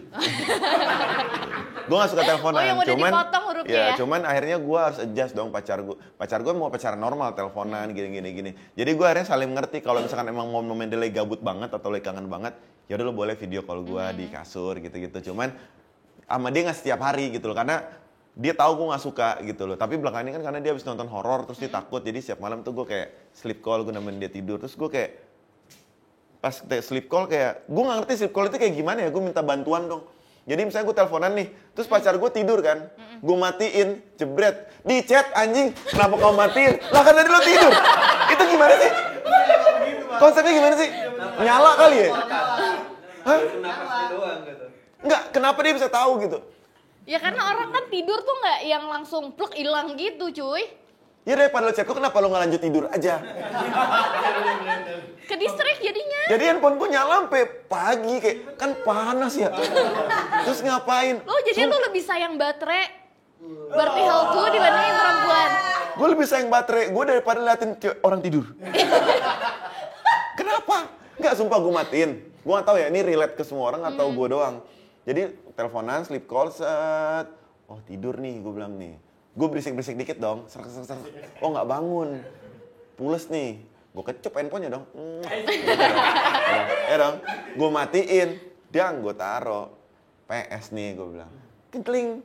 Gue gak suka teleponan. Oh, yang udah dipotong hurufnya ya? Cuman akhirnya gue harus adjust dong pacar gue. Pacar gue mau pacaran normal, teleponan gini. Jadi gue akhirnya saling mengerti kalau misalkan emang momen dia lagi gabut banget atau lagi kangen banget, ya udah lo boleh video call gue di kasur gitu. Cuman sama dia nggak setiap hari gitu loh, karena dia tahu gue nggak suka gitu loh. Tapi belakangan ini kan karena dia habis nonton horor terus dia takut, jadi setiap malam tuh gue kayak sleep call, gue nemenin dia tidur, terus gue kayak pas sleep call kayak, gue nggak ngerti sleep call itu kayak gimana ya, gue minta bantuan dong. Jadi misalnya gue teleponan nih, terus pacar gue tidur kan, gue matiin, jebret, di chat anjing, kenapa kau matiin? Lah kan tadi lo tidur, itu gimana sih? Konsepnya gimana sih? Nyala kali ya? Hah? Enggak, kenapa dia bisa tahu gitu? Ya karena orang kan tidur tuh nggak yang langsung pluk hilang gitu cuy. Ya daripada lo chat gue, kenapa lo nggak lanjut tidur aja? Ke distract jadinya. Jadi handphone gue nyala sampai pagi, kayak kan panas ya. Terus ngapain? Lo jadi lo lebih sayang baterai berarti hal tuh dibandingin perempuan. Gue lebih sayang baterai gue daripada liatin orang tidur. Kenapa? Enggak, sumpah gue matiin. Gue gak tahu ya ini relate ke semua orang atau gue doang. Jadi teleponan, sleep call, set. Oh tidur nih, gue bilang nih. Gue berisik-berisik dikit dong. Ser. Oh gak bangun. Pules nih. Gue kecup handphonenya dong. Ya dong. Gue matiin. Dia gue taro. PS nih gue bilang. Kling.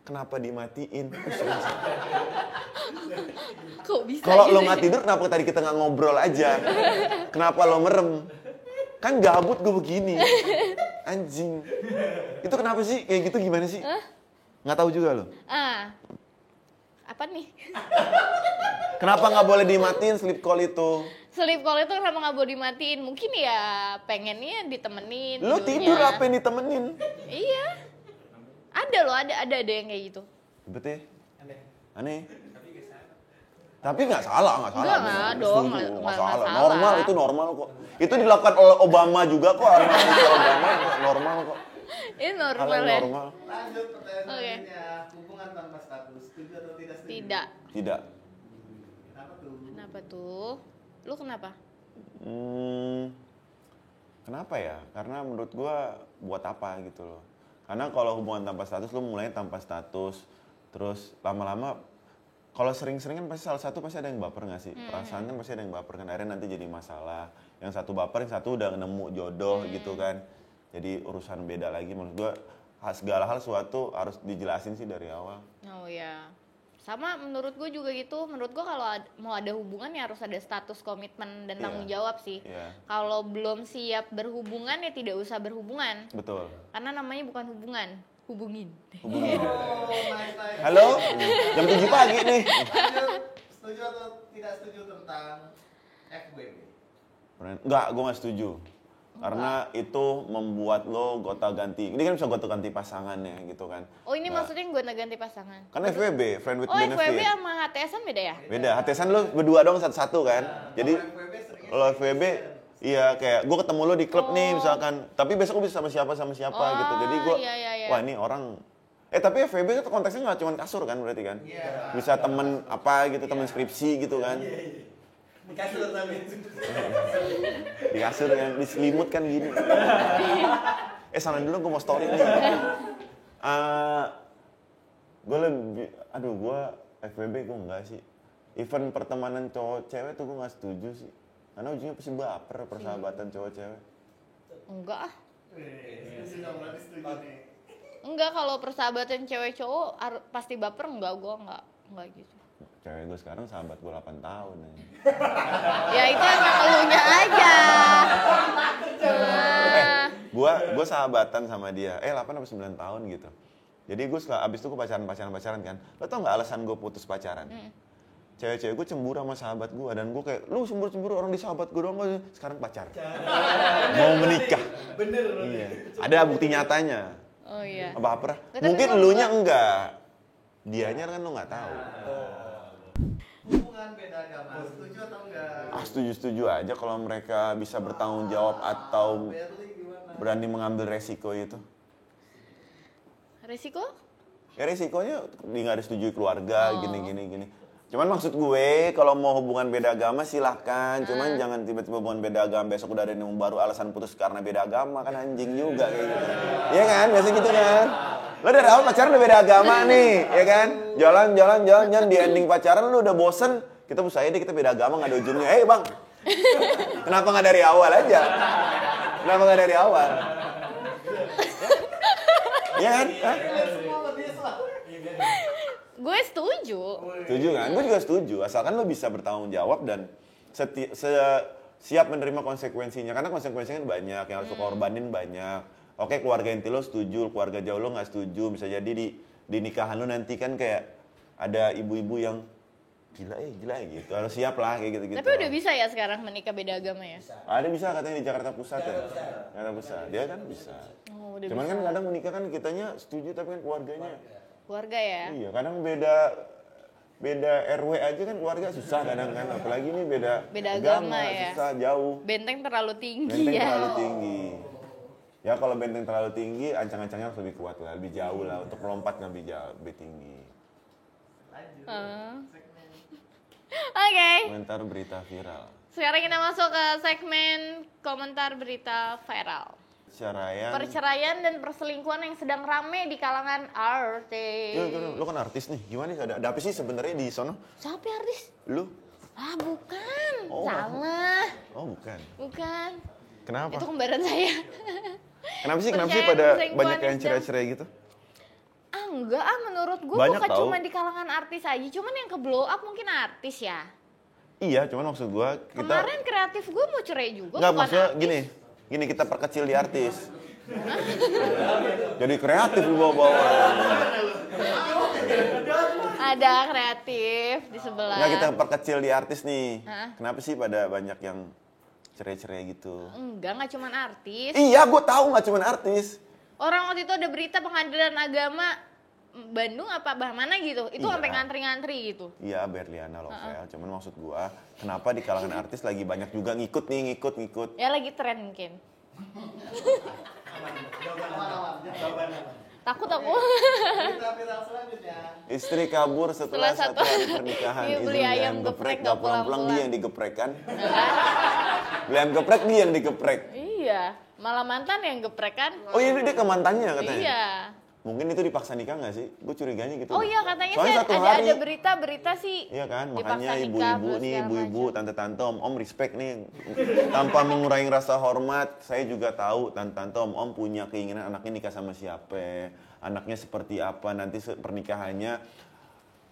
Kenapa dimatiin? Kok bisa Kalau gitu lo nggak tidur, kenapa tadi kita nggak ngobrol aja? Kenapa lo merem? Kan gabut gue begini. Anjing. Itu kenapa sih? Kayak gitu gimana sih? Nggak tahu juga lo. Apa nih? Kenapa nggak boleh dimatiin sleep call itu? Sleep call itu kenapa nggak boleh dimatiin? Mungkin ya pengennya ditemenin. Lo tidurnya. tidur apa yang ditemenin? Iya. Ada loh, ada yang kayak gitu. Betul. Aneh. Tapi nggak salah. Enggak dong, Setuju, nggak salah. salah. Normal, itu normal kok. Itu dilakukan oleh Obama juga kok. Obama normal kok. Ini Hal normal yang ya? normal. Lanjut pertanyaan Oke. selanjutnya. Hubungan tanpa status, setuju atau tidak setuju? Tidak. Tidak. Kenapa tuh? Kenapa tuh? Lu kenapa? Kenapa ya? Karena menurut gua buat apa gitu loh. Karena kalau hubungan tanpa status, lu mulai tanpa status, terus lama-lama kalau sering-sering kan pasti salah satu pasti ada yang baper nggak sih? Perasaan kan pasti ada yang baper kan, akhirnya nanti jadi masalah. Yang satu baper, yang satu udah nemu jodoh gitu kan. Jadi urusan beda lagi. Menurut gua segala hal suatu harus dijelasin sih dari awal. Oh ya. Sama menurut gue juga gitu. Menurut gue kalau mau ada hubungan ya harus ada status komitmen dan tanggung jawab sih. Kalau belum siap berhubungan ya tidak usah berhubungan. Betul. Karena namanya bukan hubungan, hubungin. Oh, nice. Halo, jam 7 pagi nih. Lanjut, setuju atau tidak setuju tentang FWB? Enggak, gue gak setuju. Karena itu membuat lo gonta-ganti. Ini kan bisa gonta-ganti pasangannya gitu kan. Oh ini maksudnya gonta-ganti pasangan? Kan FWB, friend with Oh benefit. FWB sama HTSan beda ya? Beda, HTSan lo berdua dong satu-satu kan. Jadi kalau FWB, iya kayak gue ketemu lo di klub nih misalkan. Tapi besok gue bisa sama siapa gitu. Jadi gue, wah ini orang. Tapi FWB itu konteksnya nggak cuma kasur kan berarti kan? Bisa temen apa gitu, temen skripsi gitu kan. Di kasur tapi. Di kasur kan, di selimut kan gini. Sana dulu gue mau story nih. Gue lebih, gue FWB gue enggak sih. Event pertemanan cowok cewek tuh gue nggak setuju sih. Karena ujungnya pasti baper persahabatan cowok cewek. Enggak ah. Setuju nih. Enggak, kalau persahabatan cewek cowok pasti baper enggak, gue enggak gitu. Cewek gue sekarang sahabat gue 8 tahun ya. Ya itu emang elunya aja. Gue sahabatan sama dia, 8 atau 9 tahun gitu. Jadi gue abis itu gue pacaran kan. Lo tau gak alasan gue putus pacaran? Cewek-cewek gue cemburu sama sahabat gue. Dan gue kayak, lu cemburu orang di sahabat gue doang, sekarang pacar. Mau menikah. Bener. Iya. Ada bukti nyatanya. Oh iya. Baper. Mungkin elunya enggak. Dianya kan lo gak tahu. Hubungan beda agama, setuju atau enggak? Setuju aja kalau mereka bisa bertanggung jawab atau Berli gimana? berani mengambil resiko itu. Resiko? Ya resikonya nggak disetujui keluarga, gini. Cuman maksud gue kalau mau hubungan beda agama silahkan. Cuman jangan tiba-tiba hubungan beda agama besok udah ada yang baru alasan putus karena beda agama, kan anjing juga kayak gitu. Iya kan? Biasa gitu kan? Lo dari awal pacaran udah beda agama nih, ya kan? Jalan di ending pacaran lu udah bosen. Kita usahanya deh, kita beda agama nggak ada ujungnya. Bang, kenapa nggak dari awal aja? Kenapa nggak dari awal? Iya kan? Hah? Gue setuju. Setuju kan? Gue juga setuju. Asalkan lo bisa bertanggung jawab dan siap menerima konsekuensinya. Karena konsekuensinya kan banyak, yang harus lo korbanin banyak. Oke, keluarga inti lo setuju, keluarga jauh lo nggak setuju. Bisa jadi di nikahan lo nanti kan kayak ada ibu-ibu yang gila gitu. Harus siap lah kayak gitu-gitu. Tapi udah bisa ya sekarang menikah beda agama ya? Ada bisa katanya di Jakarta Pusat ya. Jakarta Pusat. Dia kan bisa. Oh, udah Cuman bisa. kan kadang menikah kan kitanya setuju tapi kan keluarganya. Keluarga ya? Iya, kadang beda RW aja kan keluarga susah kadang kan. Apalagi ini beda agama ya. susah jauh. Benteng terlalu tinggi Benteng ya. terlalu tinggi. Ya kalau benteng terlalu tinggi, ancang-ancangnya harus lebih kuat lah, lebih jauh lah untuk melompat lebih jauh, lebih tinggi. Oke. Komentar berita viral. Sekarang kita masuk ke segmen komentar berita viral. Perceraian dan perselingkuhan yang sedang rame di kalangan artis. Lo kan artis nih, gimana sih? Ada apa sih sebenarnya di sono? Siapa artis? Lu? Ah bukan, Oh. salah. Oh bukan. Bukan. Kenapa? Itu kembaran saya. Kenapa sih Perceraian, pada perselingkuhan banyak yang yang sedang- cerai-cerai gitu? Enggak menurut gue Banyak bukan tahu. cuma di kalangan artis aja, cuman yang ke blow up mungkin artis ya. Iya, cuman maksud gua kita Kemarin kreatif gue mau cerai juga, nggak, bukan maksudnya artis. gini kita perkecil di artis. Jadi kreatif lu bawa-bawa. Ada kreatif di sebelah. Nggak, kita perkecil di artis nih. Hah? Kenapa sih pada banyak yang cerai-cerai gitu? Nggak cuma artis. Iya, gua tahu nggak cuman artis. Orang waktu itu ada berita pengadilan agama Bandung apa mana gitu. Itu Iya. sampai ngantri-ngantri gitu. Iya, Berliana Lovel. Cuman maksud gua, kenapa di kalangan artis lagi banyak juga ngikut. Ya lagi tren mungkin. Jawaban aman. Takut aku. Berita viral selanjutnya. Istri kabur setelah Setelah satu hari pernikahan. Iya, beli Izin ayam geprek, nggak nggak pulang-pulang, pulang-pulang. dia yang digeprek kan? Beli ayam geprek, dia yang digeprek. Iya, malah mantan yang geprek kan. Oh iya, dia ke mantannya katanya? Iya. Mungkin itu dipaksa nikah nggak sih? Gue curiganya gitu. Oh iya katanya Soalnya sih satu ada hari. berita sih. Iya kan, dipaksa makanya nikah, ibu-ibu terus nih, segala ibu-ibu, macam. tante-tante, om respect nih. Tanpa mengurangi rasa hormat, saya juga tahu tante-tante, om punya keinginan anaknya nikah sama siapa, anaknya seperti apa, nanti pernikahannya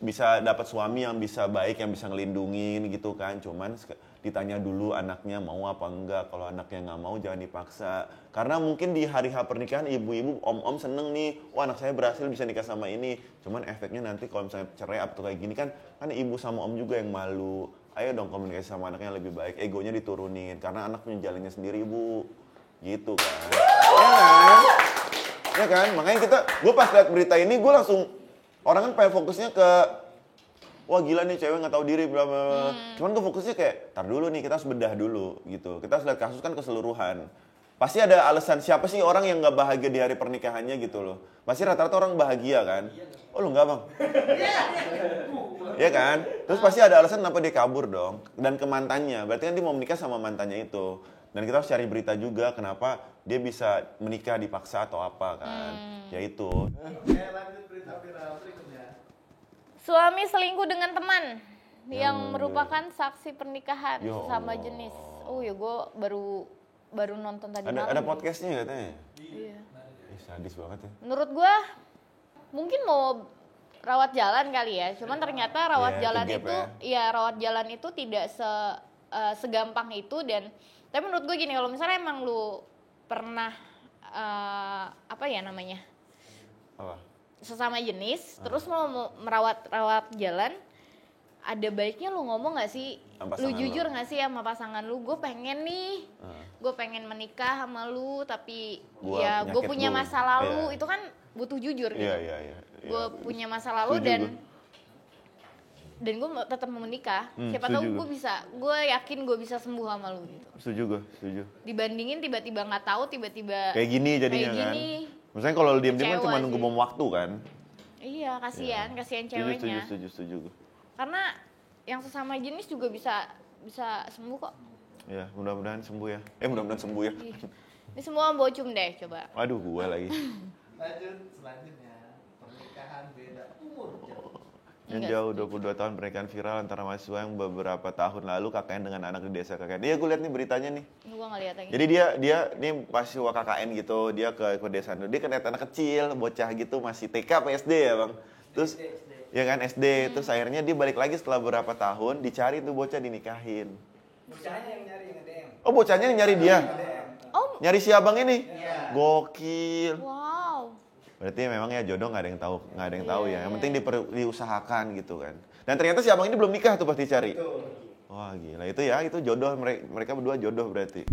bisa dapat suami yang bisa baik, yang bisa ngelindungin gitu kan. Cuman ditanya dulu anaknya mau apa enggak. Kalau anaknya nggak mau jangan dipaksa. Karena mungkin di hari H pernikahan ibu-ibu, om-om seneng nih, wah anak saya berhasil bisa nikah sama ini. Cuman efeknya nanti kalau misalnya cerai atau kayak gini kan ibu sama om juga yang malu. Ayo dong komunikasi sama anaknya lebih baik, egonya diturunin. Karena anak punya jalannya sendiri, Bu. Gitu kan. Ya kan? Makanya gue pas liat berita ini, gue langsung, orang kan pengen fokusnya ke wah gila nih cewek nggak tahu diri bla bla bla. Cuman gue fokusnya kayak tar dulu nih, kita harus bedah dulu gitu. Kita harus lihat kasus kan keseluruhan. Pasti ada alasan siapa sih orang yang nggak bahagia di hari pernikahannya gitu loh. Pasti rata-rata orang bahagia kan. Oh lu nggak bang? Iya kan? Terus pasti ada alasan kenapa dia kabur dong. Dan ke mantannya. Berarti kan dia mau menikah sama mantannya itu. Dan kita harus cari berita juga kenapa dia bisa menikah dipaksa atau apa kan. Ya itu. Oke, lanjut berita viral berikutnya. Suami selingkuh dengan teman yang Yang merupakan saksi pernikahan Ya sesama Allah. jenis. Oh ya gue baru nonton tadi malam. Ada podcastnya katanya. Iya. Sadis banget ya. Menurut gue mungkin mau rawat jalan kali ya. Cuman ternyata rawat Iya, jalan ke gap itu, ya rawat jalan itu tidak segampang itu. Dan tapi menurut gue gini, kalau misalnya emang lu pernah apa ya namanya Apa? sesama jenis, terus lo mau merawat jalan, ada baiknya lu ngomong nggak sih, Sama lu pasangan jujur lo. nggak sih sama pasangan lu, gue pengen nih, gue pengen menikah sama lu, tapi Gua ya gue penyakit punya lu. masa lalu, Iya. itu kan butuh jujur gitu. Iya. Gue punya masa lalu Setuju dan gue tetap mau menikah. Siapa setuju tahu gua. gue yakin gue bisa sembuh sama lu gitu. Setuju gue, setuju. Dibandingin tiba-tiba nggak tahu, tiba-tiba Kayak gini jadinya kayak kan. gini. Misalnya kalau lu diem-diem kan Kecewa cuma nunggu sih. bom waktu kan. Iya, kasihan ceweknya. Setuju gue. Karena yang sesama jenis juga bisa sembuh kok. Ya, mudah-mudahan sembuh ya. Mudah-mudahan sembuh ya. Ih, ini semua bocum deh coba. Aduh, gue lagi. Lanjut selanjutnya. Pernikahan beda umur jauh. Yang Enggak jauh 22 tahun pernikahan viral antara mahasiswa yang beberapa tahun lalu KKN dengan anak di desa KKN. Iya, gue lihat nih beritanya nih. Gua nggak lihat lagi. Jadi dia nih mahasiswa KKN gitu, dia ke desa. Dia kan anak kecil, bocah gitu, masih TK apa SD ya bang. Terus ya kan SD, terus akhirnya dia balik lagi setelah beberapa tahun, dicari tuh bocah dinikahin. Bocahnya yang nyari nge-DM. Oh, bocahnya yang nyari dia. Oh, Nyari si abang ini. Iya. Gokil. wow. Berarti memang ya jodoh nggak ada yang tahu, nggak ada yang tahu ya. Yang penting diusahakan gitu kan. Dan ternyata si abang ini belum nikah tuh pasti cari. Betul. Wah gila itu ya, itu jodoh mereka berdua jodoh berarti.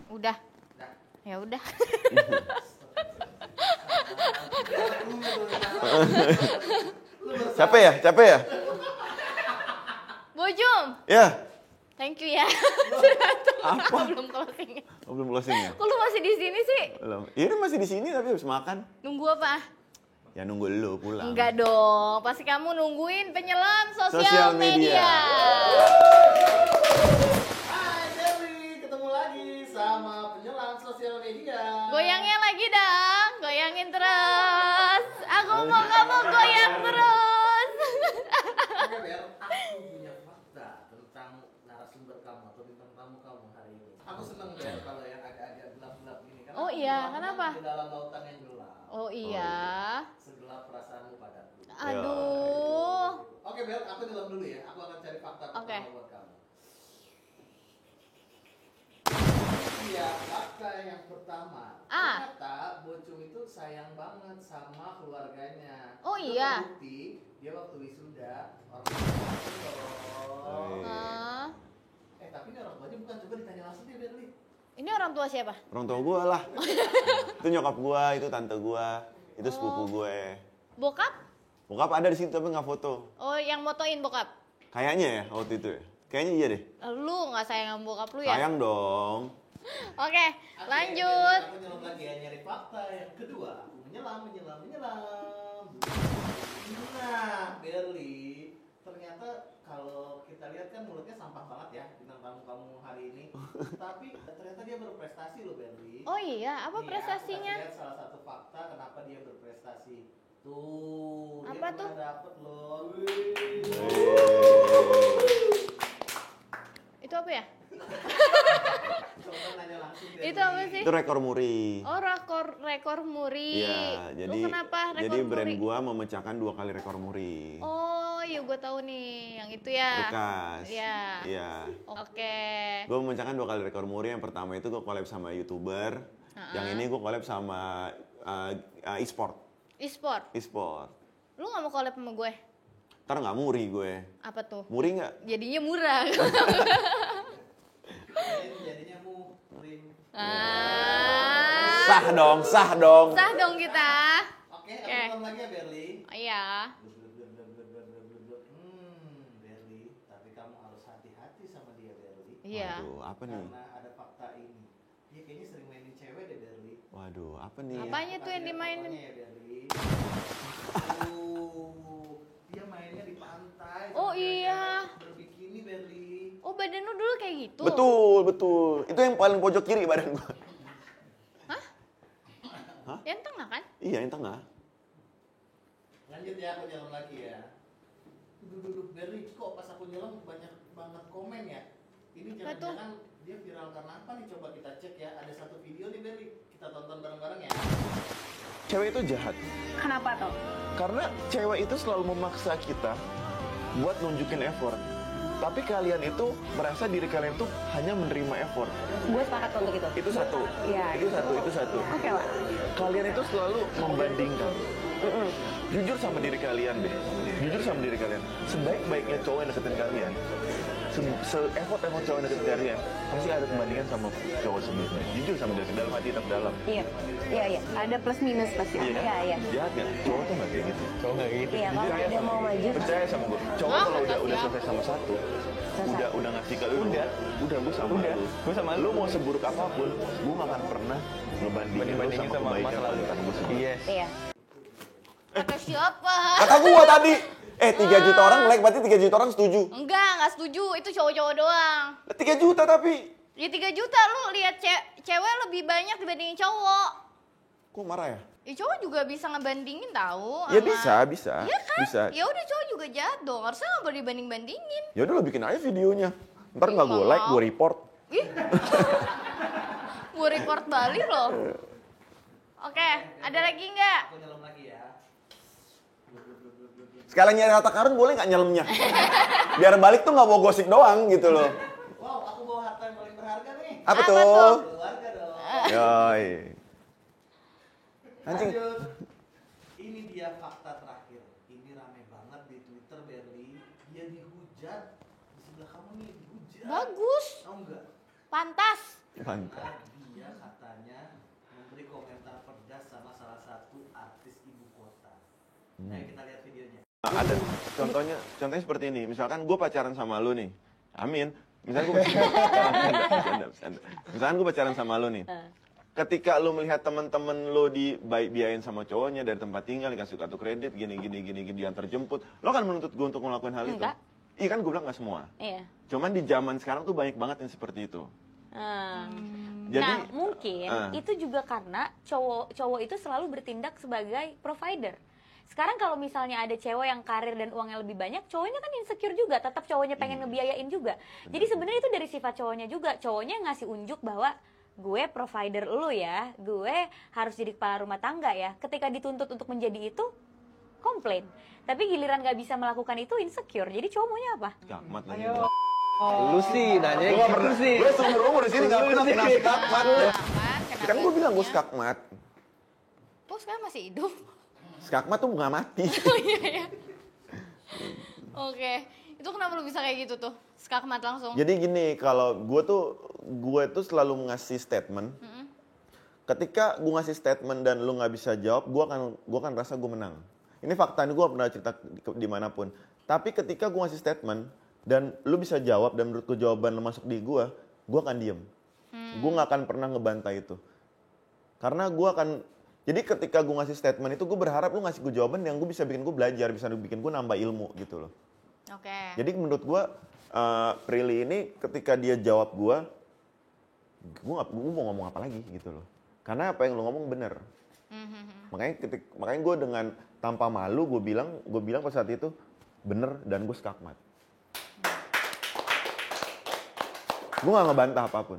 Udah. Ya udah. Capek ya? Capek ya? Bojum. Ya. Thank you ya. Apa? Belum closing. Oh, belum closing ya? Kok lu masih di sini sih? Belum. Iya masih di sini tapi habis makan. Nunggu apa? Ya nunggu lu pulang. Enggak dong. Pasti kamu nungguin penyelam Sosial sosial media. media. Hai Dewi, ketemu lagi sama penyelam sosial media. Goyangnya lagi dong. Goyangin terus. Aku mau kamu goyang terus. Oke Bel, aku punya fakta tentang narasumber kamu atau bintang tamu kamu hari ini. Aku seneng Bel kalau yang agak-agak gelap-gelap gini. Karena Oh aku iya, gelap kenapa? Di dalam lautan yang gelap. Oh iya. Segelap perasaanmu padaku. Aduh. Oke Bel, aku nyelam dulu ya. Aku akan cari fakta Oke. pertama buat kamu. Iya, fakta yang pertama. Ternyata Bocum itu sayang banget sama keluarganya. Oh, Itu iya. terbukti, dia waktu wisuda orang tuanya loh. Ah. Tapi ini orang tuanya bukan, coba ditanya langsung deh Berli. Ini orang tua siapa? Orang tua gue lah. Itu nyokap gue, itu tante gue, itu sepupu gue. Bokap? Bokap ada di situ tapi nggak foto. Oh, yang motoin bokap. Kayaknya ya waktu itu ya. Kayaknya iya deh. Lu nggak sayang sama bokap lu ya? Sayang dong. Oke, lanjut. Aku nyelam lagi ya, nyari fakta yang kedua. Aku menyelam. Nah, Berli, ternyata kalau kita lihat kan mulutnya sampah banget ya bintang tamu kamu hari ini. Tapi ternyata dia berprestasi loh Berli. Oh iya, apa Nih, prestasinya? Aku kasih lihat salah satu fakta kenapa dia berprestasi. Tuh, Apa dia tuh? pernah dapet loh. Itu apa ya? Coba nanya langsung Berli. Itu apa sih? Itu rekor muri. Oh, rekor muri. Iya, Lu jadi kenapa rekor jadi brand muri? gua memecahkan 2 kali rekor muri. Oh, iya gua tahu nih, yang itu ya. Bekas. Iya. Iya. Oke. Gue memecahkan 2 kali rekor muri. Yang pertama itu gue collab sama YouTuber. Yang ini gue collab sama e-sport. E-sport. E-sport. Lu nggak mau collab sama gue? Ntar nggak muri gue. Apa tuh? Muri nggak? Jadinya murah. Jadinya muring. Ah. Sah dong, sah dong. Sah dong kita. Oke, Oke. aku ulang lagi ya Berli. Oh, iya. Berli, tapi kamu harus hati-hati sama dia Berli. Iya. Waduh, apa nih? Karena ada fakta ini. Dia kayaknya sering mainin cewek deh Berli. Waduh, apa nih? Apanya tuh yang dimainin? Fotonya ya Berli. Dia mainnya di pantai. Oh, sampai iya. berbikini Berli. Oh, badan lu dulu kayak gitu? Betul, betul. Itu yang paling pojok kiri badan gue. Yang tengah kan? Iya, yang tengah. Lanjut ya, aku nyelam lagi ya. Duduk Berli, kok pas aku nyelam banyak banget komen ya? Ini Apa tuh? jangan-jangan dia viral karena apa nih? Coba kita cek ya. Ada satu video nih Berli, kita tonton bareng-bareng ya. Cewek itu jahat. Kenapa tuh? Karena cewek itu selalu memaksa kita buat nunjukin effort. Tapi kalian itu merasa diri kalian tuh hanya menerima effort. Gue sepakat untuk itu. Itu satu. Iya. Itu satu. Oke lah. Kalian itu selalu membandingkan. Jujur sama diri kalian deh. Jujur sama diri kalian. Sebaik-baiknya cowok yang deketin kalian, se-effort cowok yang deketin kalian, pasti ada pembandingan sama cowok sebelumnya. Jujur sama diri dalam hati tetap dalam. Iya. Ada plus minus pasti. Iya kan? Iya. Jahat nggak? Cowok tuh nggak kayak gitu. Cowok nggak kayak gitu. Iya, kalau Percaya dia sama mau gue. maju, Percaya sama gue. Cowok Oh, kalau udah siap. selesai sama satu, Selesai. udah ngasih ke lu, udah gue sama lu. Gue sama Lu mau seburuk apapun, gue gak akan pernah ngebandingin lu sama kebaikan masa lalu. mantan gue sebelumnya. Iya. Iya. Kata siapa? Kata gue tadi, 3 juta orang like, berarti 3 juta orang setuju. Enggak setuju. Itu cowok-cowok doang. 3 juta tapi. Ya 3 juta lu lihat cewek lebih banyak dibandingin cowok. Kok marah ya? Ya cowok juga bisa ngebandingin tahu. Ya sama- bisa. Iya kan? Bisa. Ya udah cowok juga jahat dong. Harusnya nggak boleh dibanding-bandingin. Ya udah lo bikin aja videonya. Ntar Ih, nggak gue nggak like, mau. gue report. Ih. Gue report balik loh. Oke, ada lagi nggak? Aku nyelam lagi ya. Sekalian nyari harta karun boleh nggak nyelemnya? Biar balik tuh nggak bawa gosip doang gitu loh. Wow, aku fakta yang paling berharga nih. Apa Apa tuh? tuh? Keluarga dong. Yoi. Anjing. Lanjut. Ini dia fakta terakhir. Ini rame banget di Twitter, Berli. Dia dihujat. Di sebelah kamu nih dihujat. Bagus, Tahu nggak? pantas. Mantap. Karena dia katanya memberi komentar pedas sama salah satu artis ibu kota. Ayo kita lihat videonya. Ada contohnya seperti ini. Misalkan gue pacaran sama lu nih. Amin. Misalkan gue pacaran sama lu nih. Ketika lu melihat teman-teman lu dibiayain sama cowoknya dari tempat tinggal, dikasih kartu kredit, gini diantar jemput, lo kan menuntut gue untuk ngelakuin hal itu? Enggak. Iya kan gue bilang nggak semua. Iya. Cuman di zaman sekarang tuh banyak banget yang seperti itu. Jadi, Nah, mungkin itu juga karena cowok itu selalu bertindak sebagai provider. Sekarang kalau misalnya ada cewek yang karir dan uangnya lebih banyak, cowoknya kan insecure juga, tetap cowoknya pengen ngebiayain juga. Jadi sebenarnya itu dari sifat cowoknya juga. Cowoknya ngasih unjuk bahwa gue provider lu ya, gue harus jadi kepala rumah tangga ya. Ketika dituntut untuk menjadi itu, komplain. Tapi giliran gak bisa melakukan itu, insecure. Jadi cowok maunya apa? skakmat lagi. Lu sih nanya gitu sih. Gue seumur umur di sini nggak pernah kena skakmat. Kenapa? Kan gue bilang gue punya? skakmat. Oh, sekarang masih hidup. Skakmat tuh nggak mati. Oh iya ya. Oke, itu kenapa lu bisa kayak gitu tuh? Skakmat langsung. Jadi gini, kalau gue tuh selalu ngasih statement. Ketika gue ngasih statement dan lu nggak bisa jawab, gue akan rasa gue menang. Ini fakta, ini gue pernah cerita dimanapun. Tapi ketika gue ngasih statement dan lu bisa jawab dan menurut gue jawaban lu masuk di gue akan diem. Gue nggak akan pernah ngebantai itu. Karena gue akan, jadi ketika gue ngasih statement itu gue berharap lu ngasih gue jawaban yang gue bisa bikin gue belajar, bisa bikin gue nambah ilmu gitu loh. Oke. Jadi menurut gue Prilly ini ketika dia jawab gue mau ngomong apa lagi gitu loh. Karena apa yang lu ngomong bener. Makanya gue dengan tanpa malu gue bilang pada saat itu bener dan gue skakmat. Gue gak ngebantah apapun.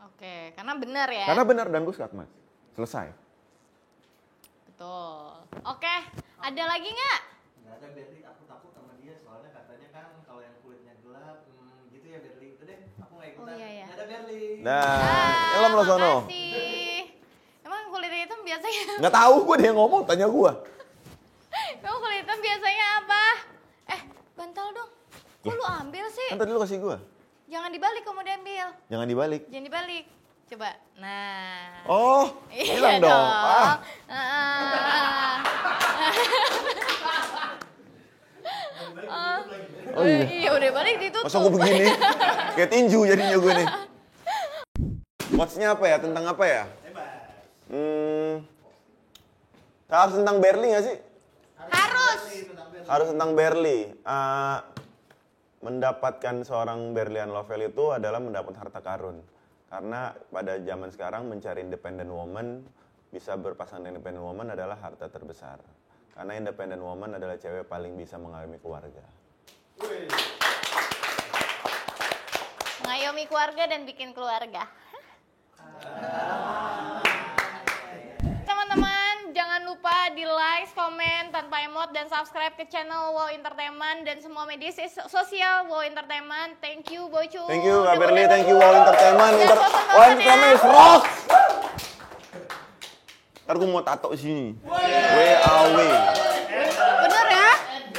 Oke, karena benar ya. Karena bener dan gue skakmat. Selesai. Betul. Oke, ada lagi nggak? Nggak ada, Berli. Aku takut sama dia soalnya katanya kan kalau yang kulitnya gelap gitu ya, Berli. Udah deh, aku nggak ikutan. Oh, iya. Nggak ada, Berli. Nah, elam lo sono. Makasih. Emang kulit hitam biasanya? Nggak tahu gue dia ngomong, tanya gue. Emang kulit hitam biasanya apa? Bantal dong. Kok lu ambil sih? Kan tadi lu kasih gue. Jangan dibalik kamu diambil. Jangan dibalik. Jangan dibalik. Coba. Nah. Oh, Iya hilang dong. Ah. Oh iya. Iya udah balik ditutup. Masa gue begini? Kayak tinju jadinya gue nih. Quotes-nya apa ya? Tentang apa ya? Harus tentang Berli nggak sih? Harus. Harus tentang Berli. Mendapatkan seorang Berlian Lovell itu adalah mendapat harta karun. Karena pada zaman sekarang mencari independent woman, bisa berpasangan dengan independent woman adalah harta terbesar. Karena independent woman adalah cewek paling bisa mengayomi keluarga. Mengayomi keluarga dan bikin keluarga. Teman-teman, jangan lupa di like, komen tanpa emot dan subscribe ke channel Wow Entertainment dan semua media sosial Wow Entertainment. Thank you Bocu. Thank you Kak Udah Berli, boleh thank you nonton. Wow Entertainment. Dan bosan-bosan Wow ya. Entertainment is rock! Ntar gue mau tato sini. WAW. Bener ya?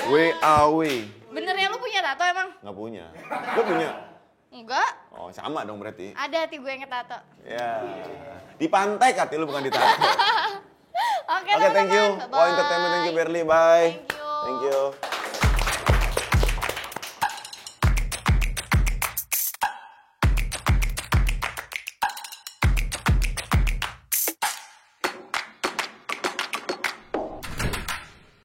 WAW. Bener ya lu punya tato emang? Nggak punya. Gue punya. Enggak. Oh sama dong berarti. Ada hati gue yang ketato. Ya. Di pantai Kati lu bukan di tato. Oke, Oke, thank you. teman-teman. Wow Entertainment, thank you Berli. Bye. Thank you. Thank you.